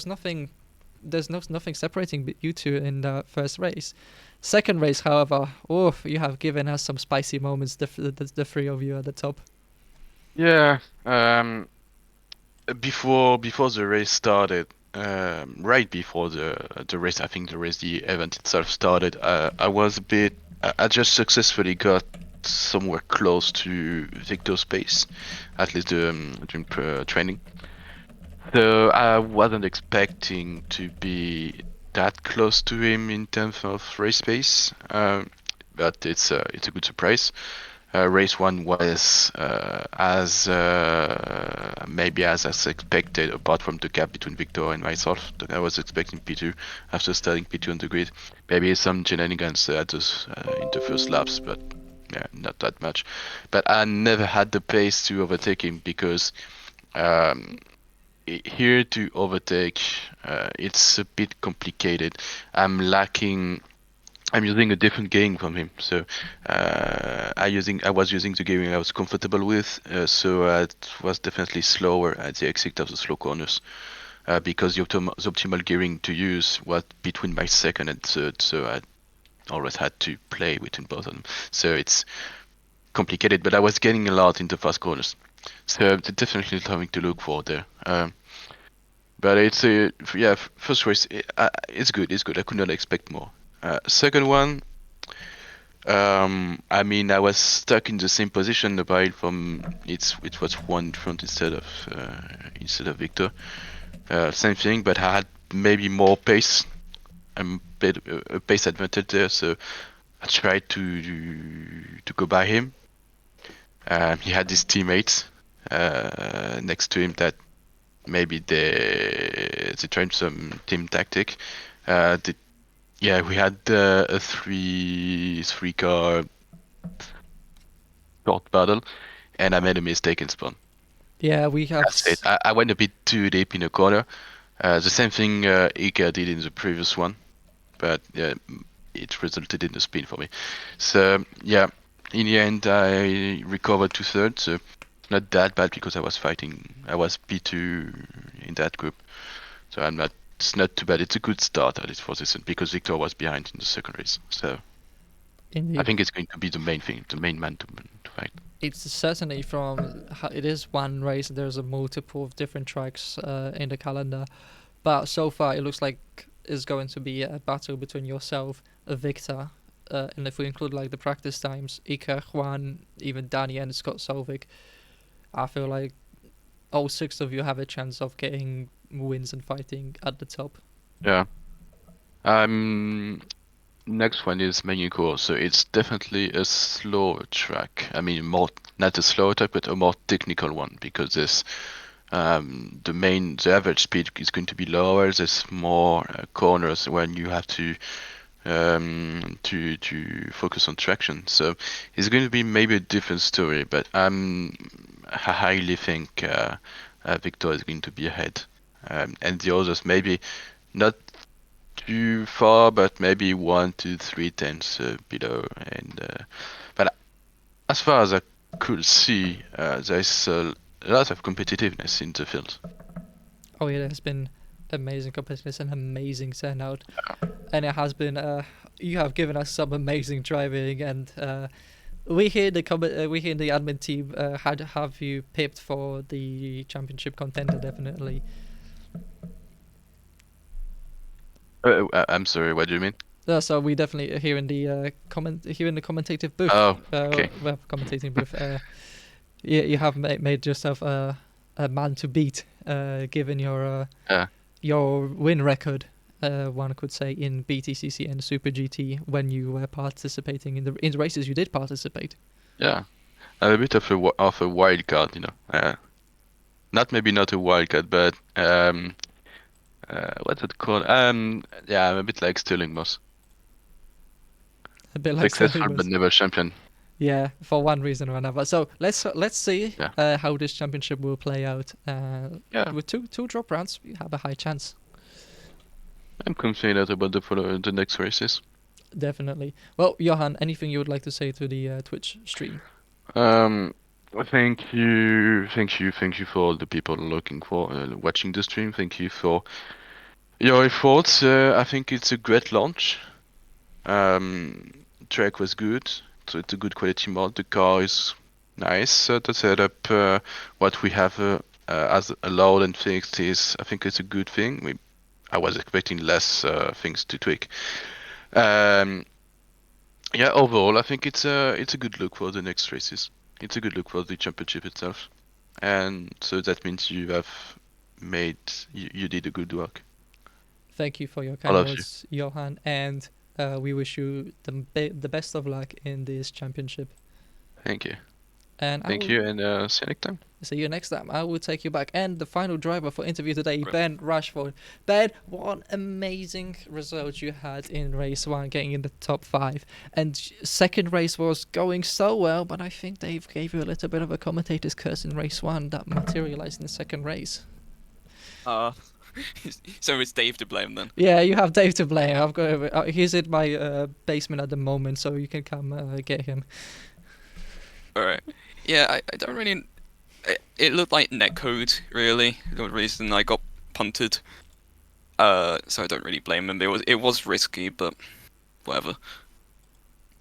There's nothing separating you two in the first race. Second race, however, you have given us some spicy moments. The 3 of you at the top. Yeah. Before the race started, right before the race, I think the event itself started, I was a bit. I just successfully got somewhere close to Victor's pace, at least during training. So I wasn't expecting to be that close to him in terms of race pace, but it's a good surprise. Race 1 was maybe as expected, apart from the gap between Victor and myself. I was expecting P2 after starting P2 on the grid. Maybe some shenanigans in the first laps, but yeah, not that much. But I never had the pace to overtake him because here to overtake, it's a bit complicated. I'm using a different gearing from him, so I was using the gearing I was comfortable with, so it was definitely slower at the exit of the slow corners, because the optimal gearing to use was between my second and third, so I always had to play between both of them. So it's complicated, but I was getting a lot in the fast corners, so definitely something to look for there. But it's first race, it's good. I could not expect more. Second one, I mean, I was stuck in the same position apart from it was one in front instead of Victor. Same thing, but I had maybe more pace, a pace advantage there. So I tried to go by him. He had his teammates next to him that maybe they tried some team tactic. Yeah, we had a three car short battle, and I made a mistake in spawn. Yeah, we have. That's it. I went a bit too deep in the corner. The same thing Ika did in the previous one, but it resulted in a spin for me. So yeah, in the end I recovered 2/3, so not that bad because I was P2 in that group, so it's not too bad. It's a good start at least for this one because Victor was behind in the second race, so Indeed. I think it's going to be the main thing, the main man to fight. It's certainly it is one race. There's a multiple of different tracks in the calendar, but so far it looks like it's going to be a battle between yourself, Victor, and if we include like the practice times, Ika, Juan, even Danny and Scott Solvik. I feel like all 6 of you have a chance of getting wins and fighting at the top. Yeah. Next one is Magny Cour, so it's definitely a slower track. I mean, not a slower track, but a more technical one because there's the average speed is going to be lower. There's more corners when you have to focus on traction. So it's going to be maybe a different story, but I highly think Victor is going to be ahead, and the others maybe not too far, but maybe 1 to 3 tenths below. And but as far as I could see, there's a lot of competitiveness in the field. Oh yeah, there's been amazing competitiveness and amazing turnout, and it has been. You have given us some amazing driving, and we hear the admin team. Have you pipped for the championship contender? Definitely. I'm sorry, what do you mean? So we definitely here in the commentative booth. Oh, okay. Well, commentating booth. You have made yourself a man to beat, given your win record. One could say in BTCC and Super GT when you were participating in the races you did participate. Yeah, I'm a bit of a wild card, not a wild card, but what's it called? Yeah, I'm a bit like Sterling Moss. A bit like successful but never champion. Yeah, for one reason or another. So let's see how this championship will play out. With two drop rounds, we have a high chance. I'm confident about the next races. Definitely. Well, Johan, anything you would like to say to the Twitch stream? Thank you for all the people watching the stream. Thank you for your efforts. I think it's a great launch. Track was good, so it's a good quality mod. The car is nice. The setup, what we have as allowed and fixed is, I think it's a good thing. I was expecting less things to tweak. Overall, I think it's a good look for the next races. It's a good look for the championship itself, and so that means you did a good work. Thank you for your kind words, Johan, and we wish you the best of luck in this championship. Thank you. And Thank you, and see you next time. See you next time. I will take you back. And the final driver for interview today, Ben Rashford. Ben, what amazing result you had in race 1, getting in the top 5. And second race was going so well, but I think Dave gave you a little bit of a commentator's curse in race 1 that materialized in the second race. So it's Dave to blame then? Yeah, you have Dave to blame. I've got he's in my basement at the moment, so you can come get him. Alright. Yeah, I don't really... It looked like netcode, really. The reason I got punted. So I don't really blame him. It was risky, but whatever.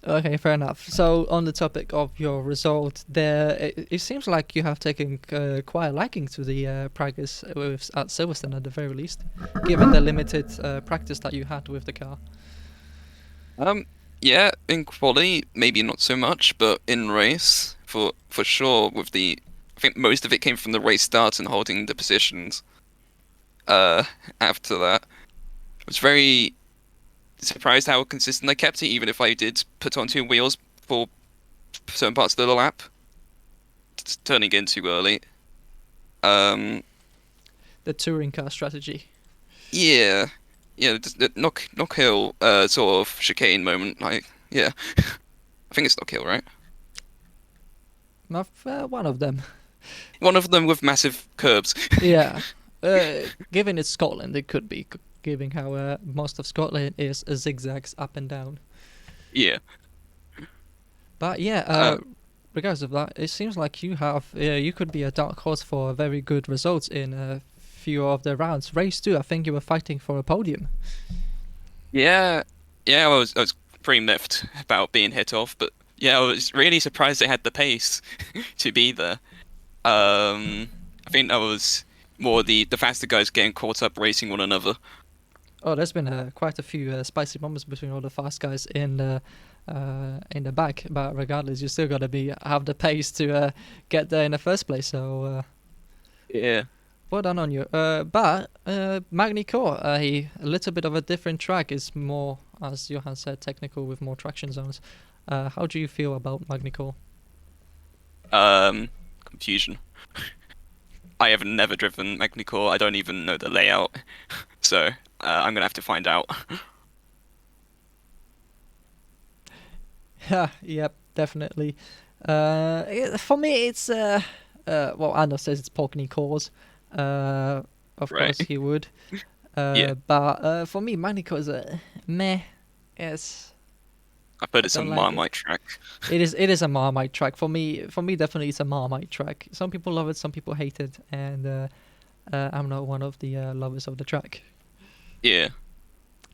Okay, fair enough. So on the topic of your result, it seems like you have taken quite a liking to the practice at Silverstone at the very least, given the limited practice that you had with the car. Yeah, in quali maybe not so much, but in race for sure. I think most of it came from the race start and holding the positions. After that, I was very surprised how consistent I kept it, even if I did put on 2 wheels for certain parts of the lap. It's turning in too early. The touring car strategy. Yeah, the knock hill sort of chicane moment. Like, yeah, I think it's knock hill, right? One of them. One of them with massive curbs. Yeah. Given it's Scotland, it could be, given how most of Scotland is zigzags up and down. Yeah. But yeah, regardless of that, it seems like you could be a dark horse for very good results in a few of the rounds. Race 2, I think you were fighting for a podium. Yeah. I was pretty miffed about being hit off, but yeah, I was really surprised they had the pace to be there. I think that was more the faster guys getting caught up racing one another. Oh, there's been quite a few spicy moments between all the fast guys in the back, but regardless, you still gotta have the pace to get there in the first place. So Yeah. well done on you. But Magny Cour, a little bit of a different track, is more, as Johan said, technical with more traction zones. How do you feel about Magny Cour? Confusion. I have never driven Magny Cour. I don't even know the layout, so I'm gonna have to find out. Yeah, yep, definitely. For me, it's well, Anders says it's Pogny Cours. Of Right. course he would. Yeah. But for me, Magny Cour is a meh. Yes. I've heard it's a don't like it. Marmite track. It is a Marmite track for me. Definitely, it's a Marmite track. Some people love it, some people hate it, and I'm not one of the lovers of the track. Yeah.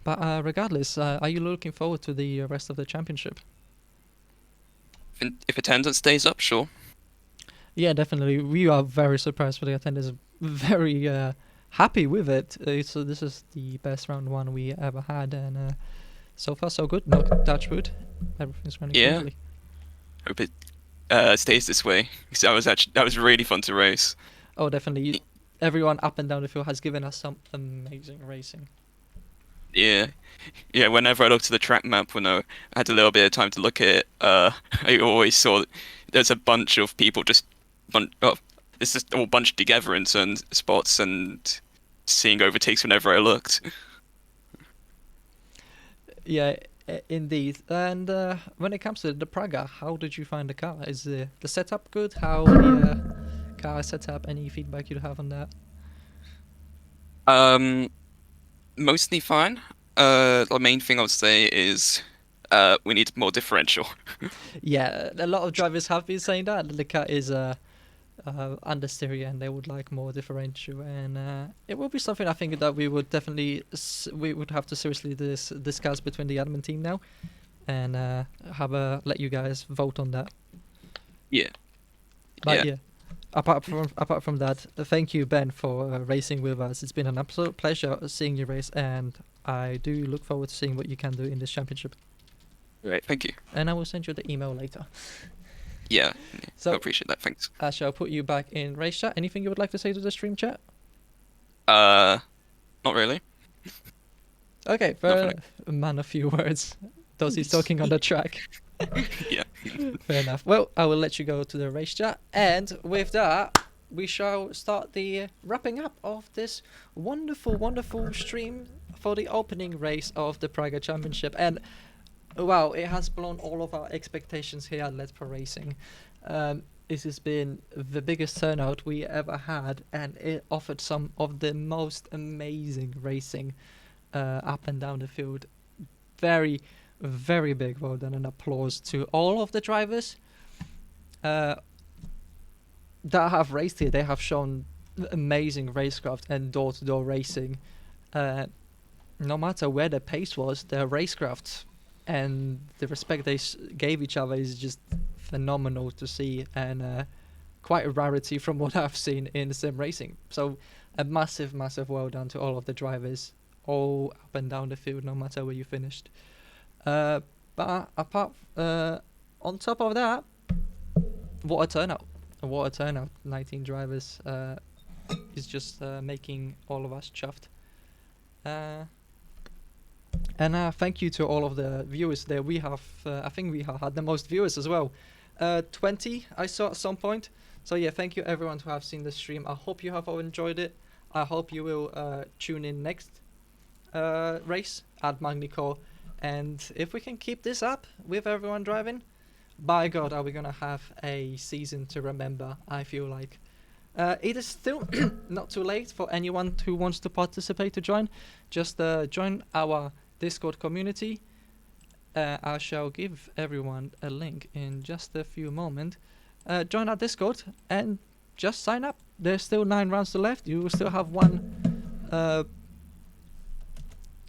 But regardless, are you looking forward to the rest of the championship? If attendance stays up, sure. Yeah, definitely. We are very surprised for the attendance. Very happy with it. So this is the best round 1 we ever had, and so far so good. No touch wood. Everything's running Yeah. smoothly. Hope it stays this way. 'Cause that was really fun to race. Oh, definitely. Everyone up and down the field has given us some amazing racing. Yeah. Whenever I looked at the track map, when I had a little bit of time to look at it, I always saw there's a bunch of people it's just all bunched together in certain spots and seeing overtakes whenever I looked. Yeah, indeed. And when it comes to the Praga, how did you find the car? Is the setup good? How the car is set up? Any feedback you have on that? Mostly fine. The main thing I would say is we need more differential. Yeah, a lot of drivers have been saying that the car is understeer and they would like more differential, and it will be something I think that we would definitely we would have to seriously discuss between the admin team now, and let you guys vote on that. Yeah. But yeah. Apart from that, thank you, Ben, for racing with us. It's been an absolute pleasure seeing you race, and I do look forward to seeing what you can do in this championship. Right, thank you. And I will send you the email later. Yeah, So I appreciate that. Thanks. I shall put you back in race chat. Anything you would like to say to the stream chat? Not really. Okay, fair man, a few words. Does he's talking on the track. Yeah. Fair enough. Well, I will let you go to the race chat, and with that, we shall start the wrapping up of this wonderful, wonderful stream for the opening race of the Praga Championship. And wow, it has blown all of our expectations here at Let's Pro Racing. This has been the biggest turnout we ever had, and it offered some of the most amazing racing up and down the field. Very, very big well done, and applause to all of the drivers that have raced here. They have shown amazing racecraft and door-to-door racing. No matter where the pace was, their racecraft and the respect they gave each other is just phenomenal to see, and quite a rarity from what I've seen in sim racing. So a massive, massive well done to all of the drivers, all up and down the field, no matter where you finished. But apart, on top of that, what a turnout! What a turnout! 19 drivers is just making all of us chuffed. And thank you to all of the viewers there. We have, I think we have had the most viewers as well. 20 I saw at some point. So yeah, thank you everyone who have seen the stream. I hope you have all enjoyed it. I hope you will tune in next race at Magny Cour. And if we can keep this up with everyone driving, by God, are we gonna have a season to remember? I feel like it is still not too late for anyone who wants to participate to join. Just join our Discord community. I shall give everyone a link in just a few moments. Join our Discord and just sign up. There's still 9 rounds left. You will still have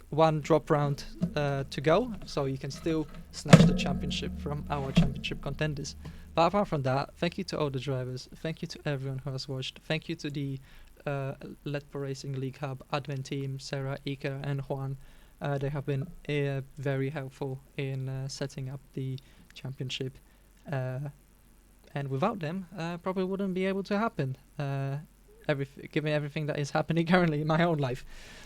one drop round to go, so you can still snatch the championship from our championship contenders. But apart from that, thank you to all the drivers. Thank you to everyone who has watched. Thank you to the Let Pro Racing League Hub admin team, Sarah, Ika, and Juan. They have been very helpful in setting up the championship. And without them, probably wouldn't be able to happen. Given everything that is happening currently in my own life.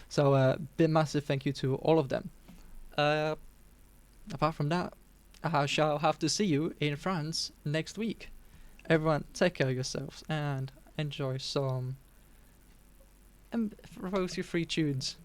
So big massive thank you to all of them. Apart from that, I shall have to see you in France next week. Everyone, take care of yourselves and enjoy some royalty-free tunes.